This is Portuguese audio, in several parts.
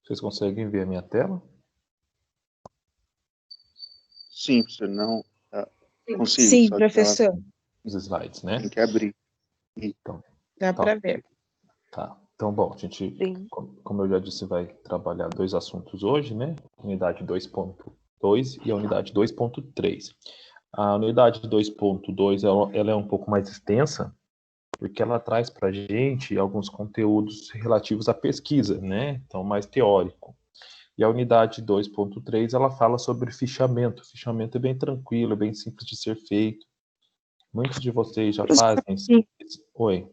Vocês conseguem ver a minha tela? Sim, professor, não consigo. Sim, só professor. Os slides, né? Tem que abrir. Então, Dá para ver. tá. Então, bom, a gente, Sim. como eu já disse, vai trabalhar dois assuntos hoje, né? Unidade 2.2 e a unidade 2.3. A unidade 2.2, ela é um pouco mais extensa, porque ela traz para a gente alguns conteúdos relativos à pesquisa, né? Então, mais teórico. E a unidade 2.3, ela fala sobre fichamento. O fichamento é bem tranquilo, é bem simples de ser feito. Muitos de vocês já fazem isso. Oi.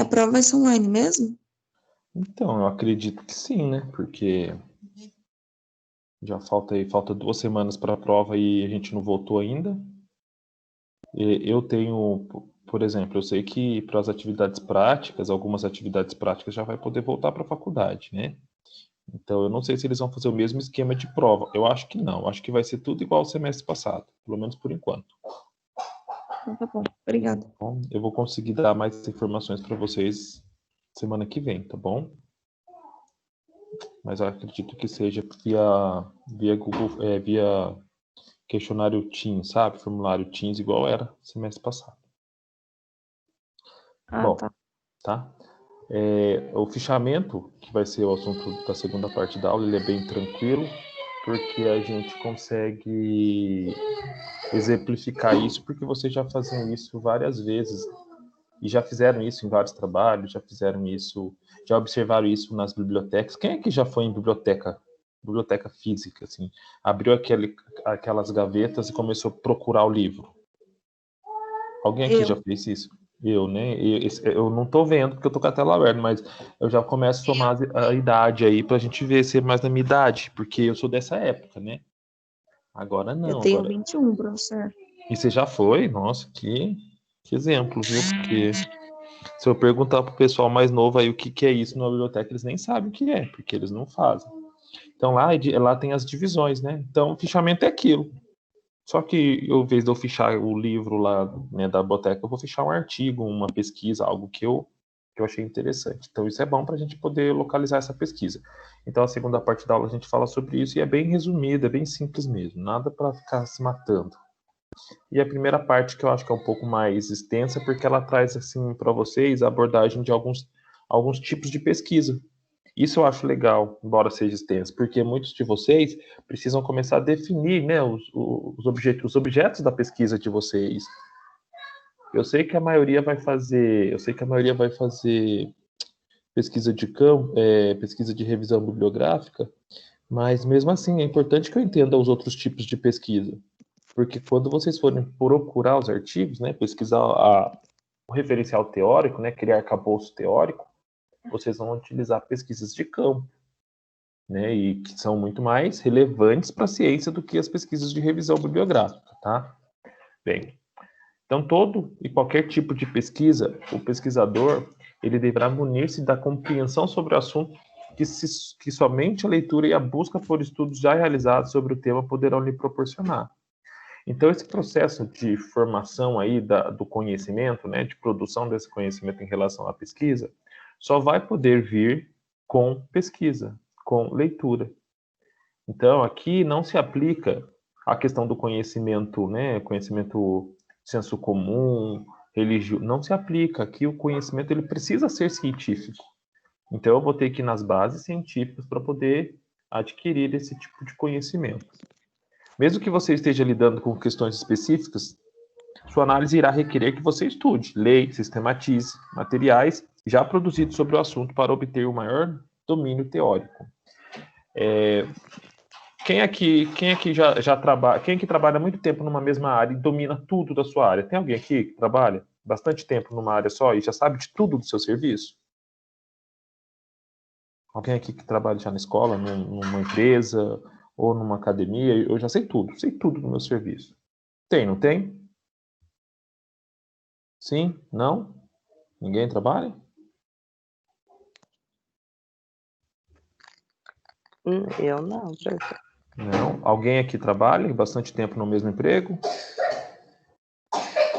A prova vai ser online mesmo? Então, eu acredito que sim, né? Porque já falta 2 semanas para a prova e a gente não voltou ainda. Eu tenho, por exemplo, eu sei que para as atividades práticas, algumas atividades práticas já vai poder voltar para a faculdade, né? Então, eu não sei se eles vão fazer o mesmo esquema de prova. Eu acho que não. Eu acho que vai ser tudo igual ao semestre passado, pelo menos por enquanto. Então, tá bom, obrigada. Bom, eu vou conseguir dar mais informações para vocês semana que vem, tá bom? Mas eu acredito que seja via Google, via questionário Teams, sabe? Formulário Teams igual era semestre passado. Bom, tá? O fichamento, que vai ser o assunto da segunda parte da aula, ele é bem tranquilo, porque a gente consegue exemplificar isso, porque vocês já fazem isso várias vezes, e já fizeram isso em vários trabalhos, já fizeram isso, já observaram isso nas bibliotecas. Quem é que já foi em biblioteca física, assim, abriu aquelas gavetas e começou a procurar o livro? Alguém aqui já fez isso? Eu, né? Eu não tô vendo porque eu tô com a tela aberta, mas eu já começo a somar a idade aí pra gente ver se é mais da minha idade, porque eu sou dessa época, né? Agora não. Eu tenho 21, professor. E você já foi? Nossa, que exemplo, viu? Porque se eu perguntar pro pessoal mais novo aí o que é isso na biblioteca, eles nem sabem o que é, porque eles não fazem. Então lá tem as divisões, né? Então o fichamento é aquilo. Só que, em vez de eu fichar o livro lá, né, da biblioteca, eu vou fichar um artigo, uma pesquisa, algo que eu achei interessante. Então, isso é bom para a gente poder localizar essa pesquisa. Então, a segunda parte da aula a gente fala sobre isso e é bem resumido, é bem simples mesmo, nada para ficar se matando. E a primeira parte, que eu acho que é um pouco mais extensa, porque ela traz assim para vocês a abordagem de alguns tipos de pesquisa. Isso eu acho legal, embora seja extenso, porque muitos de vocês precisam começar a definir, né, os objetos da pesquisa de vocês. Eu sei que a maioria vai fazer pesquisa de campo, pesquisa de revisão bibliográfica, mas mesmo assim é importante que eu entenda os outros tipos de pesquisa, porque quando vocês forem procurar os artigos, né, pesquisar o referencial teórico, né, criar arcabouço teórico, vocês vão utilizar pesquisas de campo, né, e que são muito mais relevantes para a ciência do que as pesquisas de revisão bibliográfica, tá? Bem, então todo e qualquer tipo de pesquisa, o pesquisador, ele deverá munir-se da compreensão sobre o assunto que somente a leitura e a busca por estudos já realizados sobre o tema poderão lhe proporcionar. Então, esse processo de formação aí do conhecimento, né, de produção desse conhecimento em relação à pesquisa, só vai poder vir com pesquisa, com leitura. Então, aqui não se aplica a questão do conhecimento, né, conhecimento senso comum, religioso, não se aplica. Aqui o conhecimento ele precisa ser científico. Então, eu vou ter que ir nas bases científicas para poder adquirir esse tipo de conhecimento. Mesmo que você esteja lidando com questões específicas, sua análise irá requerer que você estude, leia, sistematize materiais já produzidos sobre o assunto para obter o maior domínio teórico. Quem aqui já trabalha, quem aqui trabalha muito tempo numa mesma área e domina tudo da sua área? Tem alguém aqui que trabalha bastante tempo numa área só e já sabe de tudo do seu serviço? Alguém aqui que trabalha já na escola, numa empresa ou numa academia? Eu já sei tudo do meu serviço. Tem, não tem? Sim? Não? Ninguém trabalha? Eu não, professor. Não. Alguém aqui trabalha bastante tempo no mesmo emprego?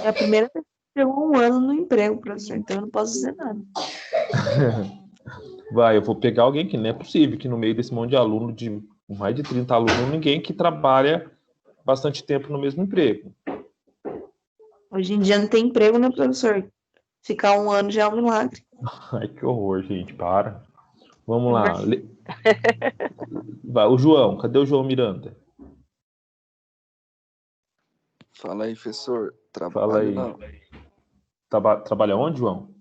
É a primeira vez que chegou um ano no emprego, professor, então eu não posso dizer nada. Vai, eu vou pegar alguém que não é possível, que no meio desse monte de aluno, de mais de 30 alunos, ninguém que trabalha bastante tempo no mesmo emprego. Hoje em dia não tem emprego, né, professor? Ficar um ano já é um milagre. Ai, que horror, gente, para. Vamos lá. Vai, o João, cadê o João Miranda? Fala aí, professor. Fala Trabalho aí. não. Trabalha onde, João?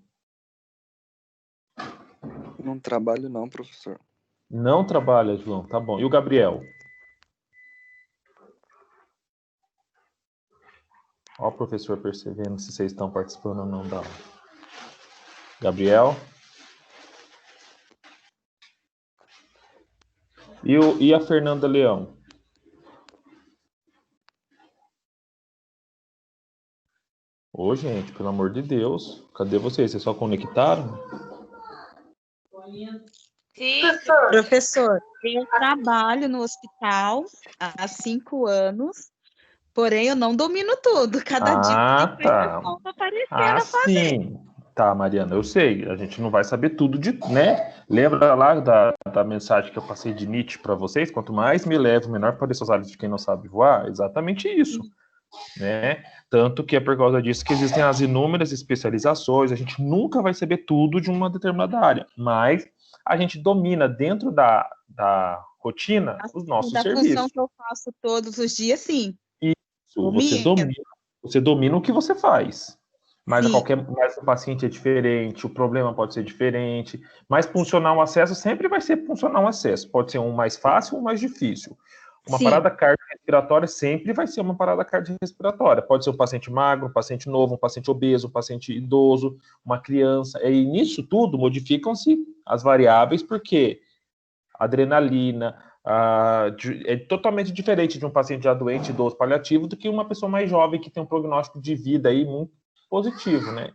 Não trabalho não, professor. Não trabalha, João, tá bom. E o Gabriel? Ó, o professor percebendo se vocês estão participando ou não da aula. Gabriel? E a Fernanda Leão? Ô, gente, pelo amor de Deus, cadê vocês? Vocês só conectaram? Professor, eu trabalho no hospital há 5 anos, porém eu não domino tudo. Cada dia tem coisa nova aparecendo a fazer. Sim. Tá, Mariana, eu sei. A gente não vai saber tudo de, né? Lembra lá da mensagem que eu passei de Nietzsche para vocês? Quanto mais me levo, menor pareça os olhos de quem não sabe voar. Exatamente isso, né? Tanto que é por causa disso que existem as inúmeras especializações. A gente nunca vai saber tudo de uma determinada área, mas a gente domina dentro da rotina os nossos Da serviços. função que eu faço todos os dias, sim. Isso, você domina o que você faz. Mas mas o paciente é diferente, o problema pode ser diferente, mas funcionar um acesso sempre vai ser funcionar um acesso. Pode ser um mais fácil ou um mais difícil. Uma parada cardiorrespiratória sempre vai ser uma parada cardiorrespiratória. Pode ser um paciente magro, um paciente novo, um paciente obeso, um paciente idoso, uma criança. E nisso tudo modificam-se as variáveis, porque adrenalina é totalmente diferente de um paciente já doente, idoso, paliativo, do que uma pessoa mais jovem que tem um prognóstico de vida aí muito positivo, né?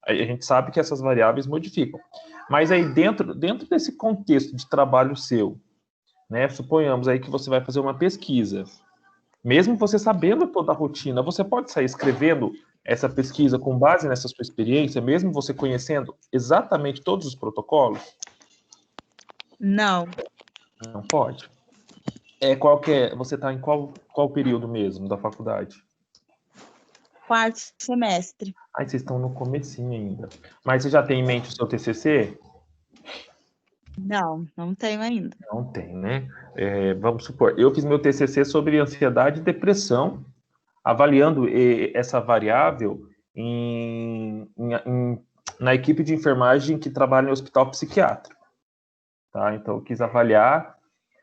A gente sabe que essas variáveis modificam. Mas aí dentro desse contexto de trabalho seu, né? Suponhamos aí que você vai fazer uma pesquisa. Mesmo você sabendo toda a rotina, você pode sair escrevendo essa pesquisa com base nessa sua experiência, mesmo você conhecendo exatamente todos os protocolos? Não. Não pode. Você está em qual período mesmo da faculdade? 4º semestre. Aí vocês estão no comecinho ainda. Mas você já tem em mente o seu TCC? Não tenho ainda. Não tem, né? Vamos supor, eu fiz meu TCC sobre ansiedade e depressão, avaliando essa variável na equipe de enfermagem que trabalha no hospital psiquiátrico. Tá? Então, eu quis avaliar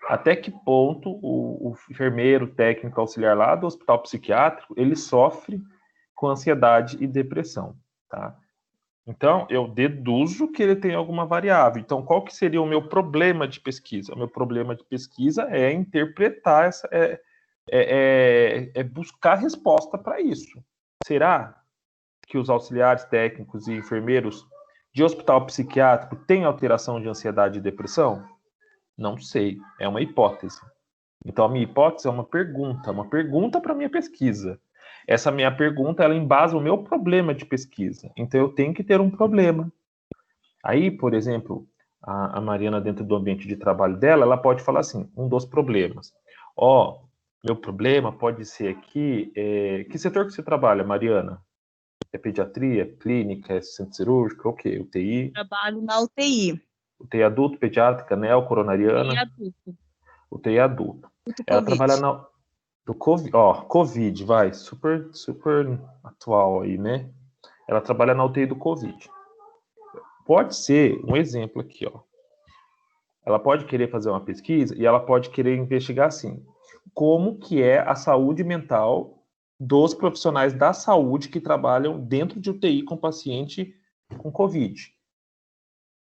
até que ponto o enfermeiro, técnico auxiliar lá do hospital psiquiátrico, ele sofre com ansiedade e depressão, tá? Então, eu deduzo que ele tem alguma variável. Então, qual que seria o meu problema de pesquisa? O meu problema de pesquisa é interpretar, buscar resposta para isso. Será que os auxiliares técnicos e enfermeiros de hospital psiquiátrico têm alteração de ansiedade e depressão? Não sei, é uma hipótese. Então, a minha hipótese é uma pergunta para a minha pesquisa. Essa minha pergunta, ela embasa o meu problema de pesquisa. Então, eu tenho que ter um problema. Aí, por exemplo, a Mariana, dentro do ambiente de trabalho dela, ela pode falar assim, um dos problemas. Meu problema pode ser aqui... que setor que você trabalha, Mariana? É pediatria, clínica, é centro cirúrgico, o quê? UTI? Trabalho na UTI. UTI adulto, pediátrica, neocoronariana? UTI adulto. UTI adulto. Ela COVID. trabalha do COVID, Covid, vai, super atual aí, né? Ela trabalha na UTI do Covid. Pode ser, um exemplo aqui, ó. Ela pode querer fazer uma pesquisa e ela pode querer investigar, assim, como que é a saúde mental dos profissionais da saúde que trabalham dentro de UTI com paciente com Covid.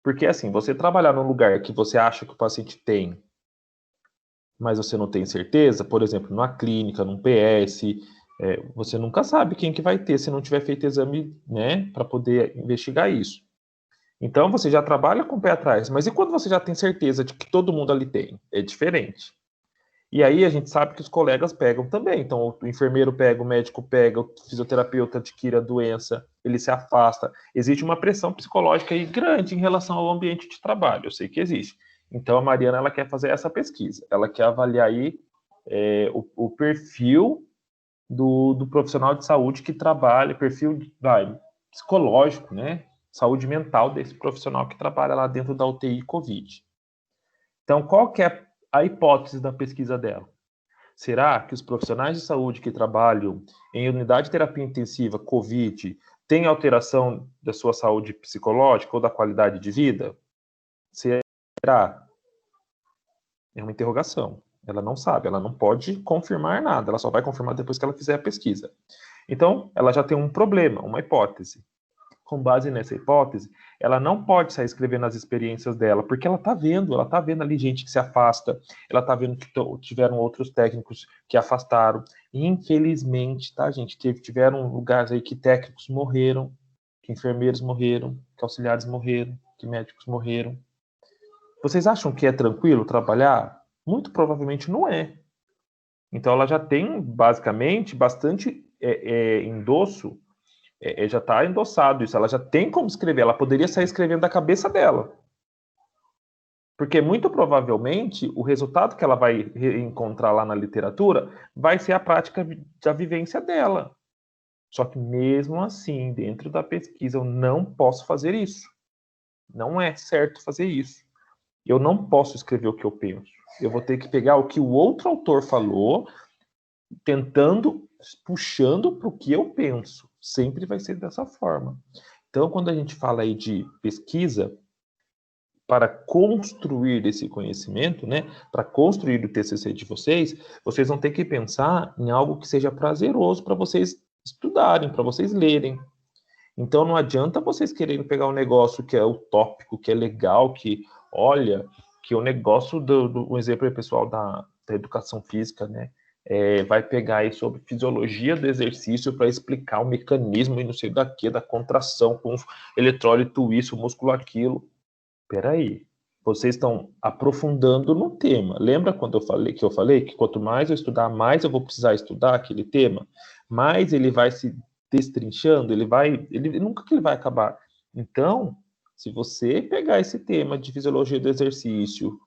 Porque, assim, você trabalhar num lugar que você acha que o paciente tem, mas você não tem certeza, por exemplo, numa clínica, num PS, você nunca sabe quem que vai ter se não tiver feito exame, né, para poder investigar isso. Então, você já trabalha com o pé atrás, mas e quando você já tem certeza de que todo mundo ali tem? É diferente. E aí a gente sabe que os colegas pegam também. Então, o enfermeiro pega, o médico pega, o fisioterapeuta adquire a doença, ele se afasta. Existe uma pressão psicológica aí grande em relação ao ambiente de trabalho. Eu sei que existe. Então, a Mariana, ela quer fazer essa pesquisa. Ela quer avaliar aí o perfil do profissional de saúde que trabalha, perfil psicológico, né? Saúde mental desse profissional que trabalha lá dentro da UTI COVID. Então, qual que é a hipótese da pesquisa dela? Será que os profissionais de saúde que trabalham em unidade de terapia intensiva COVID têm alteração da sua saúde psicológica ou da qualidade de vida? Será? É uma interrogação. Ela não sabe, ela não pode confirmar nada, ela só vai confirmar depois que ela fizer a pesquisa. Então, ela já tem um problema, uma hipótese. Com base nessa hipótese, ela não pode sair escrevendo as experiências dela, porque ela está vendo ali gente que se afasta, ela está vendo que tiveram outros técnicos que afastaram. E, infelizmente, tá, gente, tiveram lugares aí que técnicos morreram, que enfermeiros morreram, que auxiliares morreram, que médicos morreram. Vocês acham que é tranquilo trabalhar? Muito provavelmente não é. Então, ela já tem, basicamente, bastante endosso, já está endossado isso, ela já tem como escrever, ela poderia sair escrevendo da cabeça dela. Porque, muito provavelmente, o resultado que ela vai encontrar lá na literatura vai ser a prática da vivência dela. Só que, mesmo assim, dentro da pesquisa, eu não posso fazer isso. Não é certo fazer isso. Eu não posso escrever o que eu penso. Eu vou ter que pegar o que o outro autor falou, puxando para o que eu penso. Sempre vai ser dessa forma. Então, quando a gente fala aí de pesquisa, para construir esse conhecimento, né, para construir o TCC de vocês vão ter que pensar em algo que seja prazeroso para vocês estudarem, para vocês lerem. Então, não adianta vocês quererem pegar um negócio que é utópico, que é legal, que, olha, que o negócio um exemplo aí, pessoal, da educação física, né, vai pegar aí sobre fisiologia do exercício para explicar o mecanismo e não sei da contração com eletrólito isso, músculo aquilo. Peraí, vocês estão aprofundando no tema. Lembra quando eu falei que quanto mais eu estudar, mais eu vou precisar estudar aquele tema, mais ele vai se destrinchando, nunca que ele vai acabar. Então, se você pegar esse tema de fisiologia do exercício,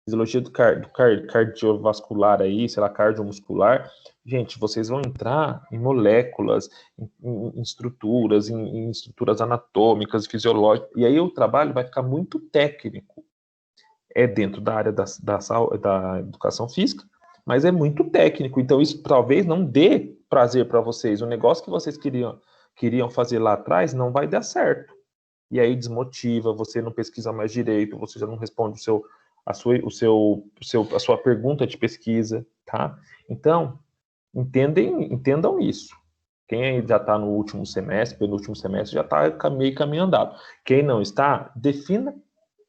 fisiologia do cardiovascular aí, sei lá, cardiomuscular, gente, vocês vão entrar em moléculas, em estruturas, em estruturas anatômicas, fisiológicas, e aí o trabalho vai ficar muito técnico. É dentro da área da educação física, mas é muito técnico, então isso talvez não dê prazer para vocês. O negócio que vocês queriam fazer lá atrás não vai dar certo. E aí desmotiva, você não pesquisa mais direito, você já não responde a sua pergunta de pesquisa, tá? Então, entendam isso. Quem já está no último semestre, penúltimo semestre, já está meio caminho andado. Quem não está,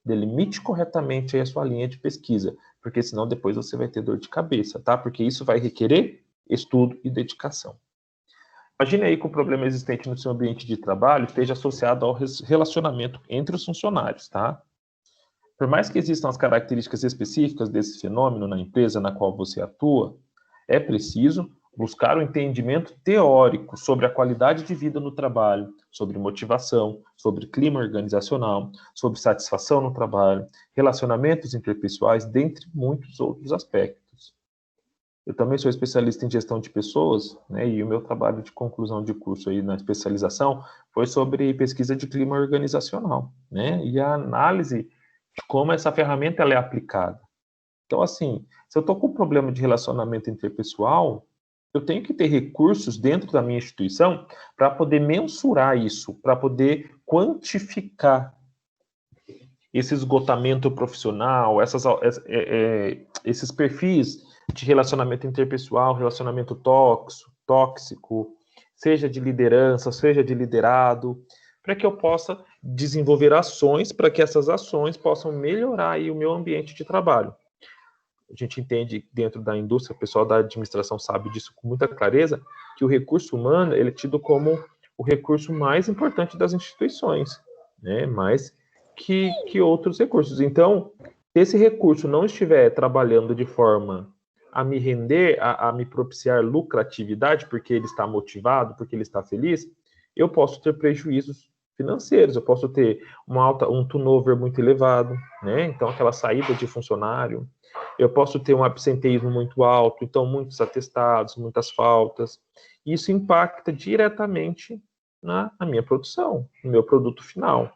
delimite corretamente aí a sua linha de pesquisa, porque senão depois você vai ter dor de cabeça, tá? Porque isso vai requerer estudo e dedicação. Imagine aí que o problema existente no seu ambiente de trabalho esteja associado ao relacionamento entre os funcionários, tá? Por mais que existam as características específicas desse fenômeno na empresa na qual você atua, é preciso buscar o entendimento teórico sobre a qualidade de vida no trabalho, sobre motivação, sobre clima organizacional, sobre satisfação no trabalho, relacionamentos interpessoais, dentre muitos outros aspectos. Eu também sou especialista em gestão de pessoas, né, e o meu trabalho de conclusão de curso aí na especialização foi sobre pesquisa de clima organizacional, né, e a análise de como essa ferramenta ela é aplicada. Então, assim, se eu estou com um problema de relacionamento interpessoal, eu tenho que ter recursos dentro da minha instituição para poder mensurar isso, para poder quantificar esse esgotamento profissional, esses perfis de relacionamento interpessoal, relacionamento tóxico, seja de liderança, seja de liderado, para que eu possa desenvolver ações para que essas ações possam melhorar aí o meu ambiente de trabalho. A gente entende dentro da indústria, o pessoal da administração sabe disso com muita clareza, que o recurso humano ele é tido como o recurso mais importante das instituições, né? Mais que outros recursos. Então, se esse recurso não estiver trabalhando de forma a me render, a me propiciar lucratividade, porque ele está motivado, porque ele está feliz, eu posso ter prejuízos financeiros, eu posso ter um turnover muito elevado, né? Então, aquela saída de funcionário, eu posso ter um absenteísmo muito alto, então muitos atestados, muitas faltas. Isso impacta diretamente na minha produção, no meu produto final.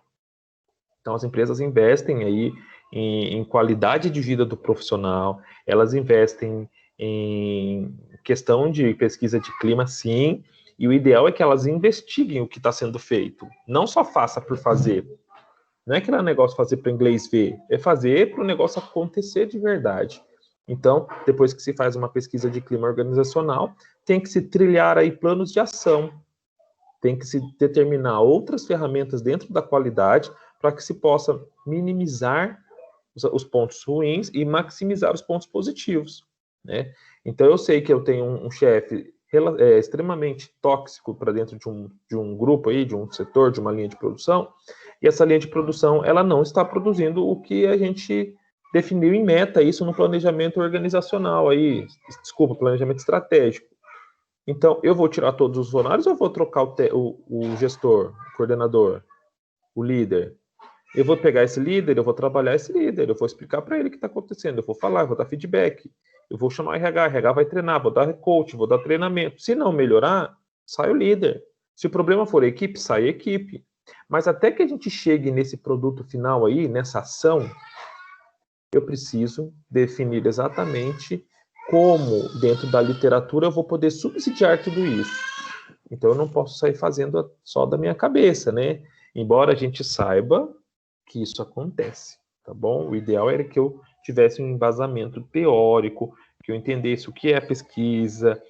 Então, as empresas investem aí em qualidade de vida do profissional, elas investem em questão de pesquisa de clima, sim, e o ideal é que elas investiguem o que está sendo feito. Não só faça por fazer. Não é aquele negócio fazer para o inglês ver, é fazer para o negócio acontecer de verdade. Então, depois que se faz uma pesquisa de clima organizacional, tem que se trilhar aí planos de ação, tem que se determinar outras ferramentas dentro da qualidade para que se possa minimizar os pontos ruins e maximizar os pontos positivos, né? Então, eu sei que eu tenho um chefe extremamente tóxico para dentro de um grupo aí, de um setor, de uma linha de produção, e essa linha de produção, ela não está produzindo o que a gente definiu em meta, isso no planejamento organizacional aí, desculpa, planejamento estratégico. Então, eu vou tirar todos os funcionários ou eu vou trocar o gestor, o coordenador, o líder? Eu vou pegar esse líder, eu vou trabalhar esse líder, eu vou explicar para ele o que está acontecendo, eu vou falar, eu vou dar feedback, eu vou chamar o RH vai treinar, vou dar coach, vou dar treinamento. Se não melhorar, sai o líder. Se o problema for a equipe, sai a equipe. Mas até que a gente chegue nesse produto final aí, nessa ação, eu preciso definir exatamente como, dentro da literatura, eu vou poder subsidiar tudo isso. Então, eu não posso sair fazendo só da minha cabeça, né? Embora a gente saiba que isso acontece, tá bom? O ideal era que eu tivesse um embasamento teórico, que eu entendesse o que é a pesquisa,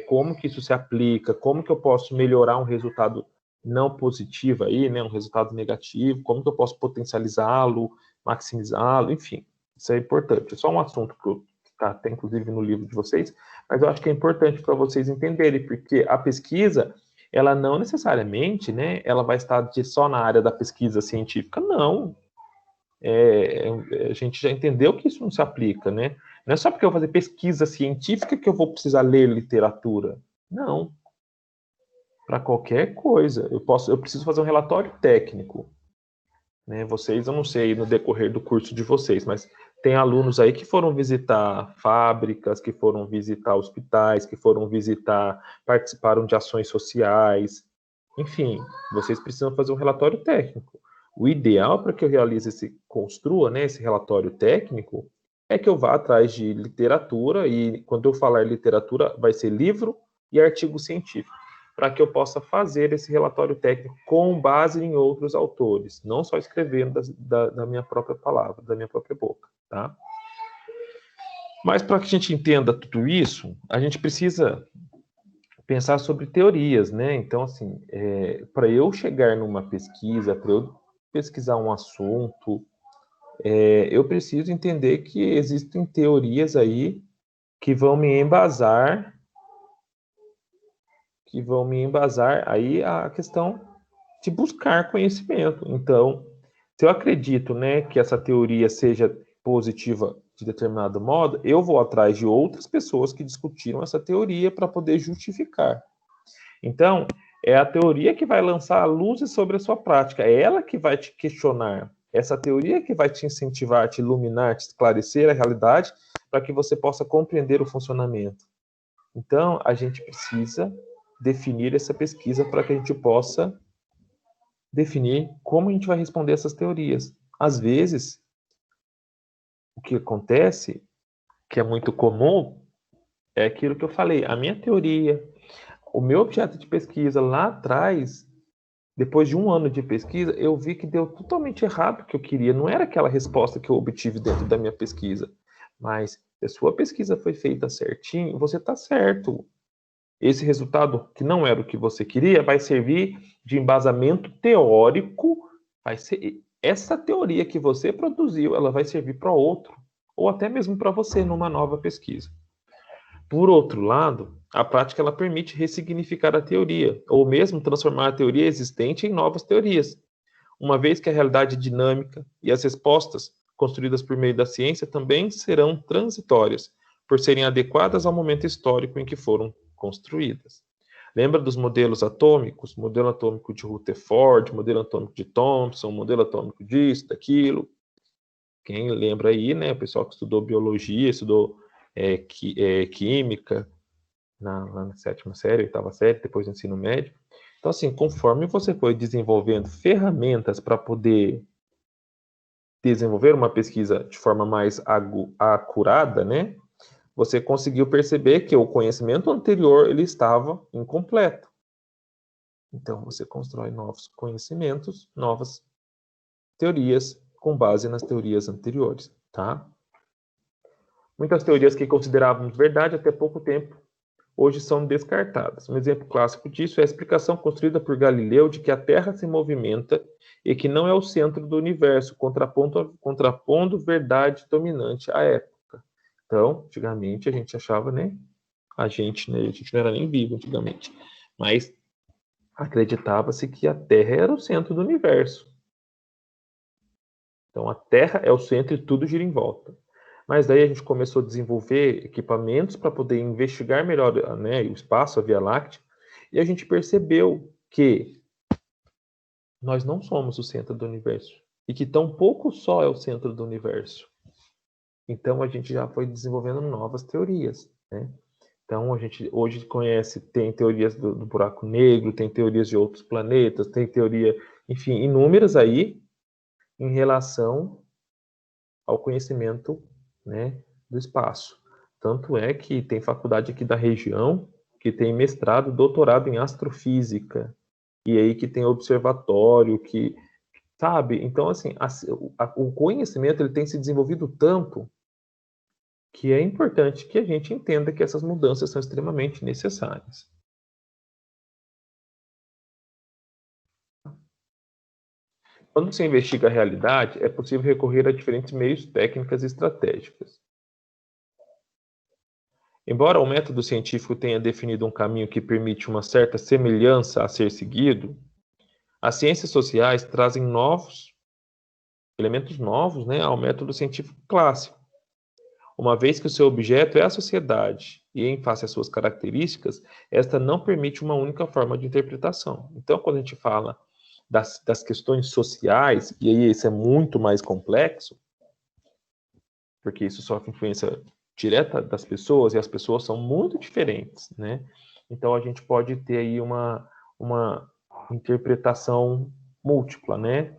como que isso se aplica, como que eu posso melhorar um resultado não positivo aí, né? Um resultado negativo, como que eu posso potencializá-lo, maximizá-lo, enfim. Isso é importante. É só um assunto que está até inclusive no livro de vocês, mas eu acho que é importante para vocês entenderem, porque a pesquisa, ela não necessariamente, né, ela vai estar só na área da pesquisa científica, não. A gente já entendeu que isso não se aplica, né? Não é só porque eu vou fazer pesquisa científica que eu vou precisar ler literatura. Não. Para qualquer coisa. Eu preciso fazer um relatório técnico. Né? Vocês, eu não sei no decorrer do curso de vocês, mas tem alunos aí que foram visitar fábricas, que foram visitar hospitais, que foram participaram de ações sociais. Enfim, vocês precisam fazer um relatório técnico. O ideal para que eu realize construa, né, esse relatório técnico, é que eu vá atrás de literatura, e quando eu falar literatura, vai ser livro e artigo científico, para que eu possa fazer esse relatório técnico com base em outros autores, não só escrevendo da minha própria palavra, da minha própria boca, tá? Mas para que a gente entenda tudo isso, a gente precisa pensar sobre teorias, né? Então, assim, para eu chegar numa pesquisa, para eu pesquisar um assunto, eu preciso entender que existem teorias aí que vão me embasar aí a questão de buscar conhecimento. Então, se eu acredito, né, que essa teoria seja positiva de determinado modo, eu vou atrás de outras pessoas que discutiram essa teoria para poder justificar. Então, é a teoria que vai lançar a luz sobre a sua prática, é ela que vai te questionar, essa teoria que vai te incentivar, te iluminar, te esclarecer a realidade, para que você possa compreender o funcionamento. Então, a gente precisa definir essa pesquisa para que a gente possa definir como a gente vai responder essas teorias. Às vezes, o que acontece, que é muito comum, é aquilo que eu falei, a minha teoria, o meu objeto de pesquisa lá atrás, depois de um ano de pesquisa, eu vi que deu totalmente errado o que eu queria. Não era aquela resposta que eu obtive dentro da minha pesquisa. Mas se a sua pesquisa foi feita certinho, você está certo. Esse resultado, que não era o que você queria, vai servir de embasamento teórico. Vai ser essa teoria que você produziu, ela vai servir para outro, ou até mesmo para você numa nova pesquisa. Por outro lado, a prática ela permite ressignificar a teoria, ou mesmo transformar a teoria existente em novas teorias, uma vez que a realidade dinâmica e as respostas construídas por meio da ciência também serão transitórias, por serem adequadas ao momento histórico em que foram construídas. Lembra dos modelos atômicos? Modelo atômico de Rutherford, modelo atômico de Thomson, modelo atômico disso, daquilo. Quem lembra aí, né? O pessoal que estudou biologia, estudou química, lá na 7ª série, 8ª série, depois do ensino médio. Então, assim, conforme você foi desenvolvendo ferramentas para poder desenvolver uma pesquisa de forma mais acurada, né? Você conseguiu perceber que o conhecimento anterior ele estava incompleto. Então, você constrói novos conhecimentos, novas teorias com base nas teorias anteriores, tá? Muitas teorias que considerávamos verdade até pouco tempo, hoje são descartadas. Um exemplo clássico disso é a explicação construída por Galileu de que a Terra se movimenta e que não é o centro do universo, contrapondo verdade dominante à época. Então, antigamente a gente achava, né? A gente não era nem vivo antigamente, mas acreditava-se que a Terra era o centro do universo. Então, a Terra é o centro e tudo gira em volta. Mas daí a gente começou a desenvolver equipamentos para poder investigar melhor, né, o espaço, a Via Láctea, e a gente percebeu que nós não somos o centro do universo e que tampouco só é o centro do universo. Então a gente já foi desenvolvendo novas teorias, né? Então a gente hoje conhece, tem teorias do buraco negro, tem teorias de outros planetas, tem teoria, enfim, inúmeras aí em relação ao conhecimento, né, do espaço. Tanto é que tem faculdade aqui da região que tem mestrado, doutorado em astrofísica, e aí que tem observatório, que, sabe? Então, assim, o conhecimento ele tem se desenvolvido tanto que é importante que a gente entenda que essas mudanças são extremamente necessárias. Quando se investiga a realidade, é possível recorrer a diferentes meios, técnicas e estratégicas. Embora o método científico tenha definido um caminho que permite uma certa semelhança a ser seguido, as ciências sociais trazem elementos novos, né, ao método científico clássico. Uma vez que o seu objeto é a sociedade e em face às suas características, esta não permite uma única forma de interpretação. Então, quando a gente fala das questões sociais, e aí isso é muito mais complexo, porque isso sofre influência direta das pessoas, e as pessoas são muito diferentes, né? Então, a gente pode ter aí uma interpretação múltipla, né?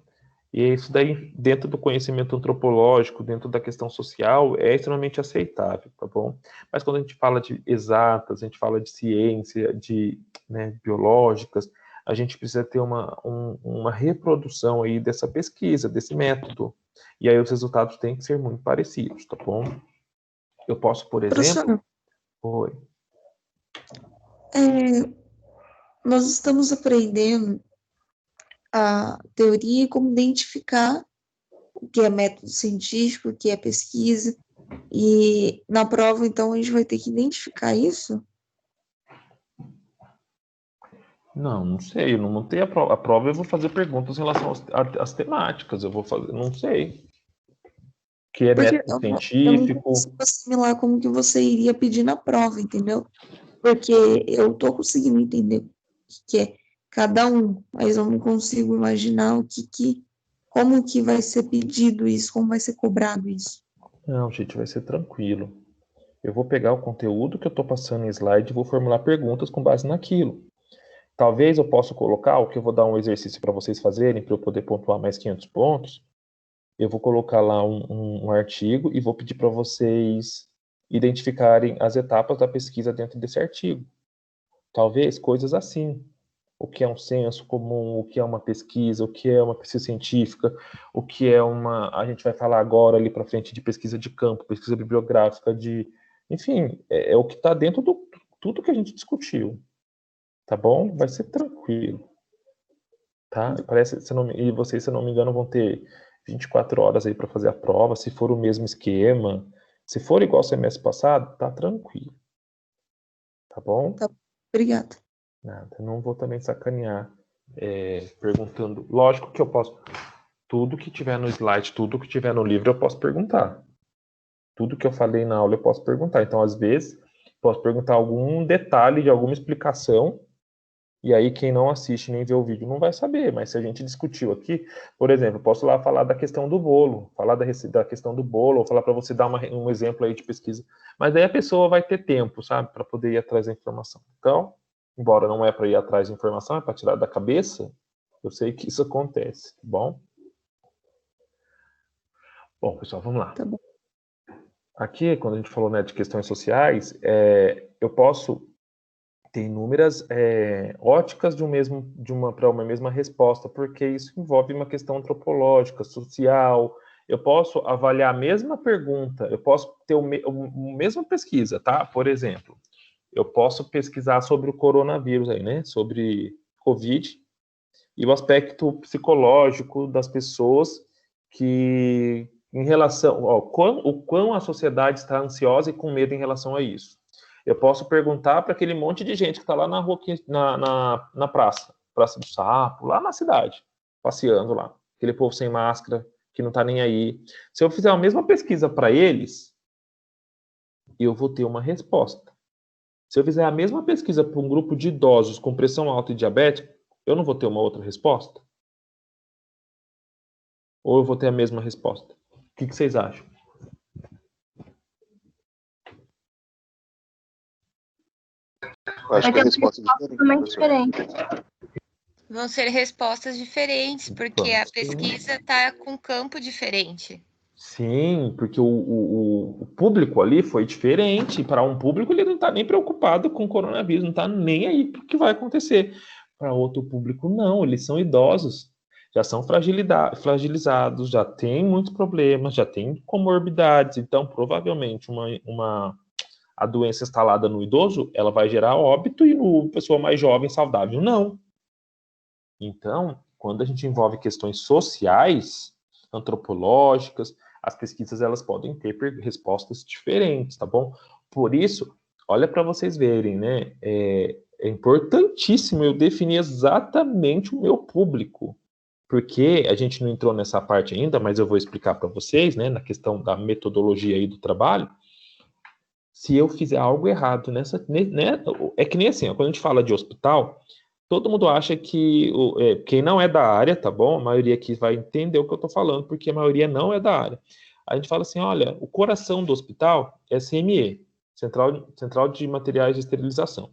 E isso daí, dentro do conhecimento antropológico, dentro da questão social, é extremamente aceitável, tá bom? Mas quando a gente fala de exatas, a gente fala de ciência, né, biológicas, a gente precisa ter uma reprodução aí dessa pesquisa, desse método. E aí os resultados têm que ser muito parecidos, tá bom? Eu posso, por exemplo... Professor, Oi. nós estamos aprendendo a teoria e como identificar o que é método científico, o que é pesquisa, e na prova, então, a gente vai ter que identificar isso? Não sei, eu não montei a prova. A prova eu vou fazer perguntas em relação às temáticas, eu vou fazer, não sei. Que é Porque método eu não científico. consigo assimilar como que você iria pedir na prova, entendeu? Porque eu tô conseguindo entender o que é cada um, mas eu não consigo imaginar como que vai ser pedido isso, como vai ser cobrado isso. Não, gente, vai ser tranquilo. Eu vou pegar o conteúdo que eu estou passando em slide e vou formular perguntas com base naquilo. Talvez eu possa colocar, o que eu vou dar um exercício para vocês fazerem, para eu poder pontuar mais 500 pontos. Eu vou colocar lá um artigo e vou pedir para vocês identificarem as etapas da pesquisa dentro desse artigo. Talvez coisas assim. O que é um senso comum, o que é uma pesquisa, o que é uma pesquisa científica, o que é a gente vai falar agora ali para frente de pesquisa de campo, pesquisa bibliográfica, enfim, é o que está dentro do tudo que a gente discutiu, tá bom? Vai ser tranquilo, tá? Parece, e vocês, se eu não me engano, vão ter 24 horas aí para fazer a prova, se for o mesmo esquema, se for igual ao semestre passado, tá tranquilo, tá bom? Tá, obrigada. Nada, não vou também sacanear perguntando. Lógico que eu posso. Tudo que tiver no slide, tudo que tiver no livro, eu posso perguntar. Tudo que eu falei na aula eu posso perguntar. Então, às vezes, posso perguntar algum detalhe de alguma explicação, e aí quem não assiste nem vê o vídeo não vai saber. Mas se a gente discutiu aqui, por exemplo, eu posso lá falar da questão do bolo, falar da questão do bolo, ou falar para você dar um exemplo aí de pesquisa. Mas daí a pessoa vai ter tempo, sabe, para poder ir atrás da informação. Então, embora não é para ir atrás da informação, é para tirar da cabeça, eu sei que isso acontece, tá bom? Bom, pessoal, vamos lá. Tá bom. Aqui, quando a gente falou, né, de questões sociais, eu posso ter inúmeras óticas para uma mesma resposta, porque isso envolve uma questão antropológica, social. Eu posso avaliar a mesma pergunta, eu posso ter a mesma pesquisa, tá? Por exemplo, eu posso pesquisar sobre o coronavírus aí, né? Sobre Covid e o aspecto psicológico das pessoas que, em relação, o quão a sociedade está ansiosa e com medo em relação a isso. Eu posso perguntar para aquele monte de gente que está lá na rua, na Praça do Sapo, lá na cidade, passeando lá. Aquele povo sem máscara, que não está nem aí. Se eu fizer a mesma pesquisa para eles, eu vou ter uma resposta. Se eu fizer a mesma pesquisa para um grupo de idosos com pressão alta e diabetes, eu não vou ter uma outra resposta? Ou eu vou ter a mesma resposta? O que vocês acham? Eu acho que a resposta é Totalmente diferente. diferente. Vão ser respostas diferentes, porque a pesquisa está com um campo diferente. Sim, porque o público ali foi diferente. Para um público, ele não está nem preocupado com o coronavírus, não está nem aí para o que vai acontecer. Para outro público, não, eles são idosos, já são fragilizados, já têm muitos problemas, já têm comorbidades. Então, provavelmente, a doença instalada no idoso, ela vai gerar óbito e no pessoa mais jovem, saudável, não. Então, quando a gente envolve questões sociais, antropológicas, as pesquisas elas podem ter respostas diferentes, tá bom? Por isso, olha para vocês verem, né? É importantíssimo eu definir exatamente o meu público, porque a gente não entrou nessa parte ainda, mas eu vou explicar para vocês, né? Na questão da metodologia aí do trabalho. Se eu fizer algo errado nessa, né? É que nem assim, ó, quando a gente fala de hospital, todo mundo acha que quem não é da área, tá bom? A maioria aqui vai entender o que eu tô falando, porque a maioria não é da área. A gente fala assim, olha, o coração do hospital é CME, Central de Materiais de Esterilização.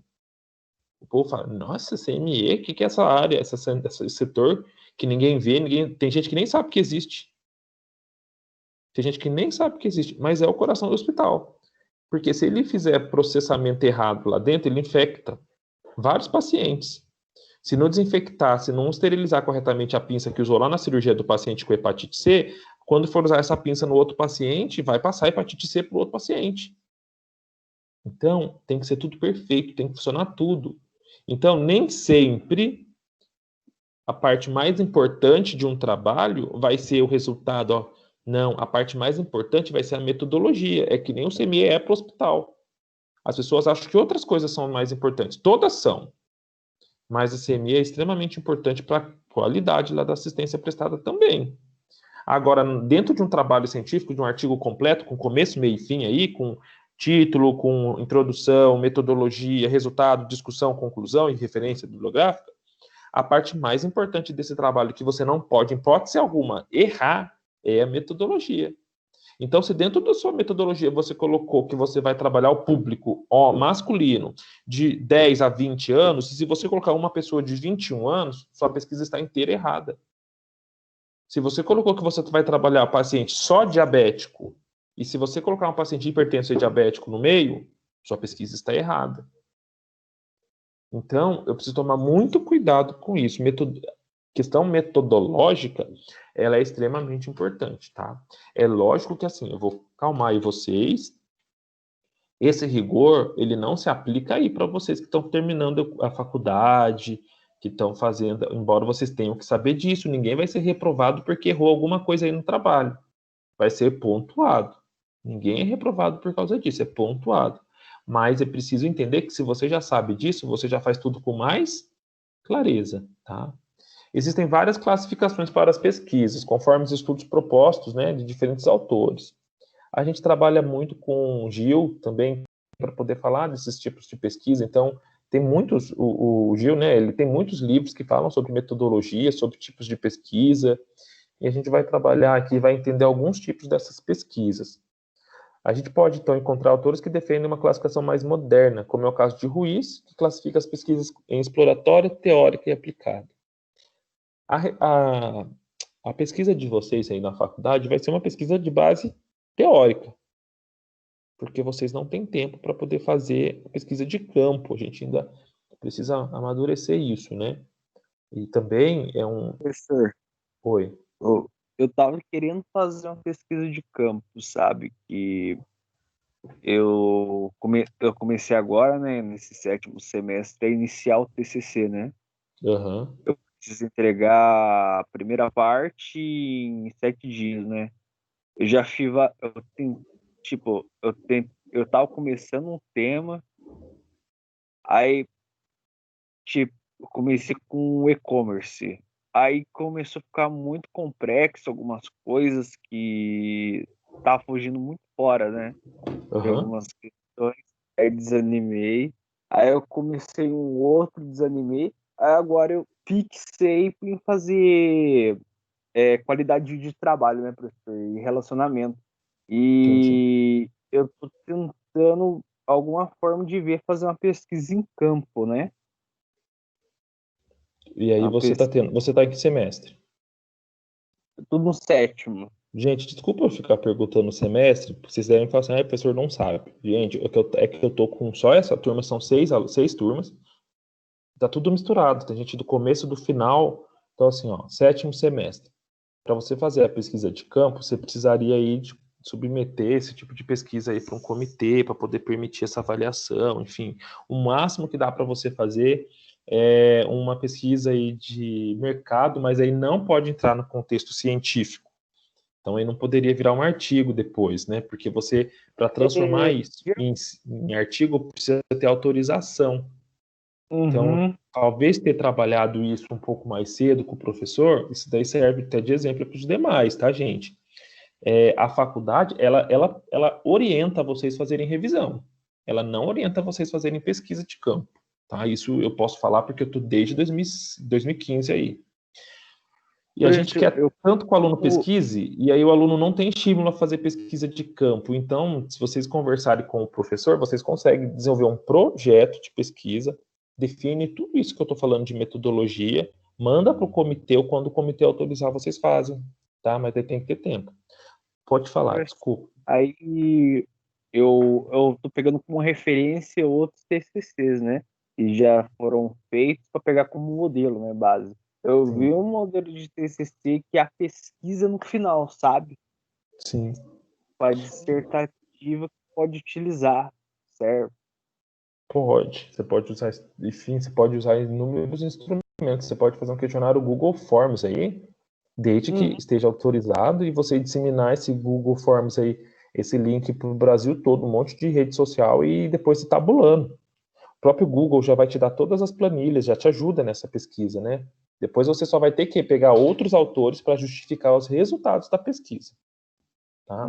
O povo fala, nossa, CME, o que é essa área, esse setor que ninguém vê, tem gente que nem sabe que existe. Tem gente que nem sabe que existe, mas é o coração do hospital. Porque se ele fizer processamento errado lá dentro, ele infecta vários pacientes. Se não desinfectar, se não esterilizar corretamente a pinça que usou lá na cirurgia do paciente com hepatite C, quando for usar essa pinça no outro paciente, vai passar hepatite C para o outro paciente. Então, tem que ser tudo perfeito, tem que funcionar tudo. Então, nem sempre a parte mais importante de um trabalho vai ser o resultado. Ó. Não, a parte mais importante vai ser a metodologia. É que nem o CME é para o hospital. As pessoas acham que outras coisas são mais importantes. Todas são. Mas a CME é extremamente importante para a qualidade lá da assistência prestada também. Agora, dentro de um trabalho científico, de um artigo completo, com começo, meio e fim aí, com título, com introdução, metodologia, resultado, discussão, conclusão e referência bibliográfica, a parte mais importante desse trabalho que você não pode, em hipótese alguma, errar é a metodologia. Então, se dentro da sua metodologia você colocou que você vai trabalhar o público masculino de 10 a 20 anos, se você colocar uma pessoa de 21 anos, sua pesquisa está inteira errada. Se você colocou que você vai trabalhar paciente só diabético, e se você colocar um paciente hipertenso e diabético no meio, sua pesquisa está errada. Então, eu preciso tomar muito cuidado com isso. Questão metodológica, ela é extremamente importante, tá? É lógico que, assim, eu vou calmar aí vocês. Esse rigor, ele não se aplica aí para vocês que estão terminando a faculdade, que estão fazendo, embora vocês tenham que saber disso, ninguém vai ser reprovado porque errou alguma coisa aí no trabalho. Vai ser pontuado. Ninguém é reprovado por causa disso, é pontuado. Mas é preciso entender que se você já sabe disso, você já faz tudo com mais clareza, tá? Existem várias classificações para as pesquisas, conforme os estudos propostos, né, de diferentes autores. A gente trabalha muito com o Gil também para poder falar desses tipos de pesquisa. Então, tem muitos, o Gil, né, ele tem muitos livros que falam sobre metodologia, sobre tipos de pesquisa, e a gente vai trabalhar aqui, vai entender alguns tipos dessas pesquisas. A gente pode, então, encontrar autores que defendem uma classificação mais moderna, como é o caso de Ruiz, que classifica as pesquisas em exploratória, teórica e aplicada. A pesquisa de vocês aí na faculdade vai ser uma pesquisa de base teórica, porque vocês não têm tempo para poder fazer pesquisa de campo. A gente ainda precisa amadurecer isso, né? E também é um... Professor, Oi. eu tava querendo fazer uma pesquisa de campo, sabe? Que eu comecei agora, né, nesse 7º semestre, a iniciar o TCC, né? Uhum. Eu preciso entregar a primeira parte em 7 dias, né? Eu já fiz, eu tava começando um tema, aí, tipo, eu comecei com e-commerce. Aí começou a ficar muito complexo algumas coisas que tá fugindo muito fora, né? De Uhum. algumas questões. Aí desanimei. Aí eu comecei um outro, desanimei. Aí agora eu fixei em fazer qualidade de trabalho, né, professor? E relacionamento. Entendi. E eu tô tentando alguma forma de fazer uma pesquisa em campo, né? E aí Uma você tá em que semestre? tudo no 7º. Gente, desculpa eu ficar perguntando o semestre, porque vocês devem falar assim, o professor não sabe. Gente, é que eu tô com só essa turma, são 6 turmas, tá tudo misturado, tem gente do começo, do final, então assim, ó, 7º semestre. Para você fazer a pesquisa de campo, você precisaria aí submeter esse tipo de pesquisa aí para um comitê, para poder permitir essa avaliação, enfim. O máximo que dá para você fazer é uma pesquisa aí de mercado, mas aí não pode entrar no contexto científico. Então, aí não poderia virar um artigo depois, né? Porque você, para transformar isso em artigo, precisa ter autorização. Então, Uhum. talvez ter trabalhado isso um pouco mais cedo com o professor, isso daí serve até de exemplo para os demais, tá, gente? A faculdade, ela orienta vocês a fazerem revisão. Ela não orienta vocês a fazerem pesquisa de campo, tá? Isso eu posso falar porque eu estou desde 2015 aí. E a gente quer tanto que o aluno pesquise, e aí o aluno não tem estímulo a fazer pesquisa de campo. Então, se vocês conversarem com o professor, vocês conseguem desenvolver um projeto de pesquisa, define tudo isso que eu estou falando de metodologia, manda para o comitê, ou quando o comitê autorizar, vocês fazem, tá? Mas aí tem que ter tempo. Pode falar, desculpa. Aí eu tô pegando como referência outros TCCs, né? Que já foram feitos para pegar como modelo, né, base. Eu Sim. vi um modelo de TCC que é a pesquisa no final, sabe? Sim. Para dissertativa que pode utilizar, certo? Pode. Você pode usar, enfim, você pode usar inúmeros instrumentos. Você pode fazer um questionário Google Forms aí, desde que esteja autorizado, e você disseminar esse Google Forms aí, esse link para o Brasil todo, um monte de rede social, e depois se tabulando. O próprio Google já vai te dar todas as planilhas, já te ajuda nessa pesquisa, né? Depois você só vai ter que pegar outros autores para justificar os resultados da pesquisa. Tá?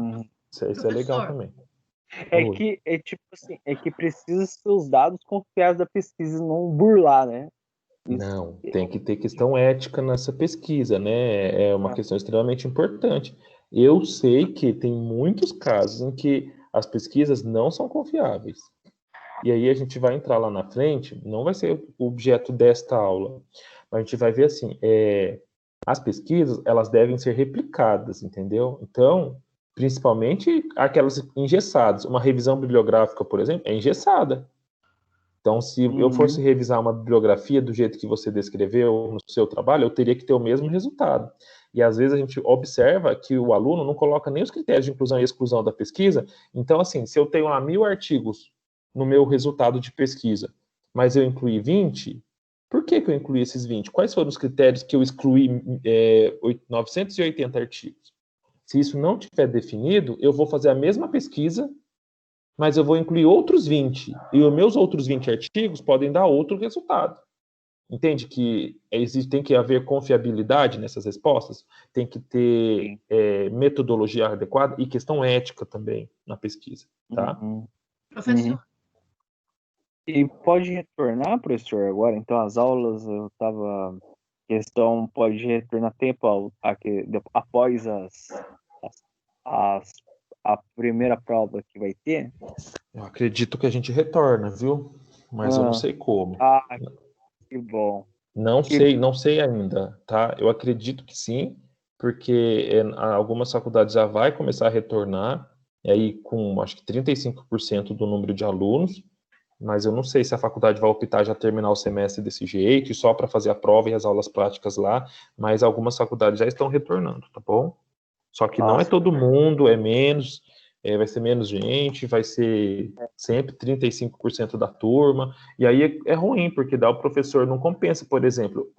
Isso é legal também. É que precisa ser os dados confiáveis da pesquisa, não burlar, né? Não, tem que ter questão ética nessa pesquisa, né? É uma questão extremamente importante. Eu sei que tem muitos casos em que as pesquisas não são confiáveis. E aí a gente vai entrar lá na frente, não vai ser o objeto desta aula, mas a gente vai ver assim, as pesquisas, elas devem ser replicadas, entendeu? Então, principalmente aquelas engessadas. Uma revisão bibliográfica, por exemplo, é engessada. Então, se eu fosse revisar uma bibliografia do jeito que você descreveu no seu trabalho, eu teria que ter o mesmo resultado. E às vezes a gente observa que o aluno não coloca nem os critérios de inclusão e exclusão da pesquisa. Então, assim, se eu tenho lá 1000 artigos no meu resultado de pesquisa, mas eu incluí 20, por que eu incluí esses 20? Quais foram os critérios que eu excluí 980 artigos? Se isso não estiver definido, eu vou fazer a mesma pesquisa, mas eu vou incluir outros 20, e os meus outros 20 artigos podem dar outro resultado. Entende que tem que haver confiabilidade nessas respostas, tem que ter metodologia adequada e questão ética também na pesquisa, tá? Professor. E pode retornar, professor, agora? Então, as aulas, eu estava... Questão pode retornar tempo após a primeira prova que vai ter? Eu acredito que a gente retorna, viu? Mas eu não sei como. Que bom. Não sei ainda, tá? Eu acredito que sim, porque algumas faculdades já vai começar a retornar, e aí com, acho que 35% do número de alunos, mas eu não sei se a faculdade vai optar já terminar o semestre desse jeito, e só para fazer a prova e as aulas práticas lá, mas algumas faculdades já estão retornando, tá bom? Só que não é todo mundo, é menos, vai ser menos gente, vai ser sempre 35% da turma, e aí é ruim, porque dá o professor não compensa, por exemplo,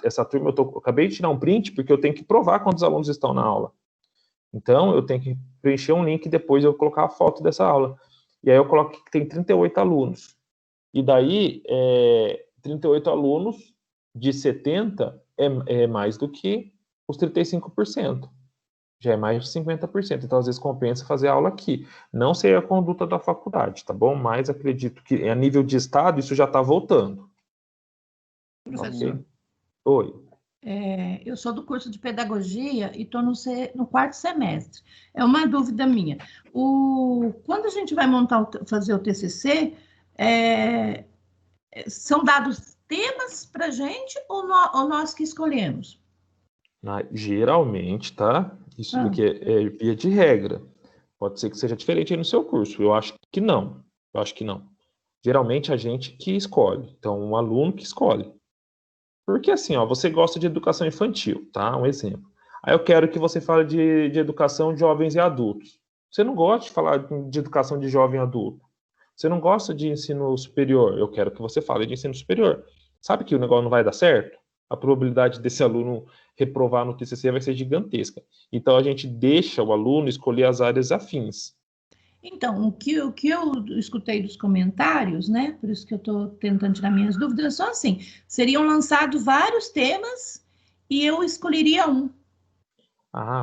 essa turma eu acabei de tirar um print, porque eu tenho que provar quantos alunos estão na aula. Então, eu tenho que preencher um link e depois eu colocar a foto dessa aula. E aí eu coloco que tem 38 alunos. E daí, 38 alunos de 70 é mais do que os 35%. Já é mais de 50%. Então, às vezes, compensa fazer aula aqui. Não sei a conduta da faculdade, tá bom? Mas acredito que, a nível de estado, isso já está voltando. Professor. Okay? Oi. Eu sou do curso de pedagogia e estou no 4º semestre. É uma dúvida minha. Quando a gente vai fazer o TCC, são dados temas para a gente ou nós que escolhemos? Geralmente, tá? Isso aqui é via de regra. Pode ser que seja diferente aí no seu curso. Eu acho que não. Geralmente a gente que escolhe. Então, um aluno que escolhe. Porque assim, você gosta de educação infantil, tá? Um exemplo. Aí eu quero que você fale de educação de jovens e adultos. Você não gosta de falar de educação de jovem e adulto. Você não gosta de ensino superior. Eu quero que você fale de ensino superior. Sabe que o negócio não vai dar certo? A probabilidade desse aluno reprovar no TCC vai ser gigantesca. Então, a gente deixa o aluno escolher as áreas afins. Então, o que eu escutei dos comentários, né? Por isso que eu estou tentando tirar minhas dúvidas, só assim, seriam lançados vários temas e eu escolheria um.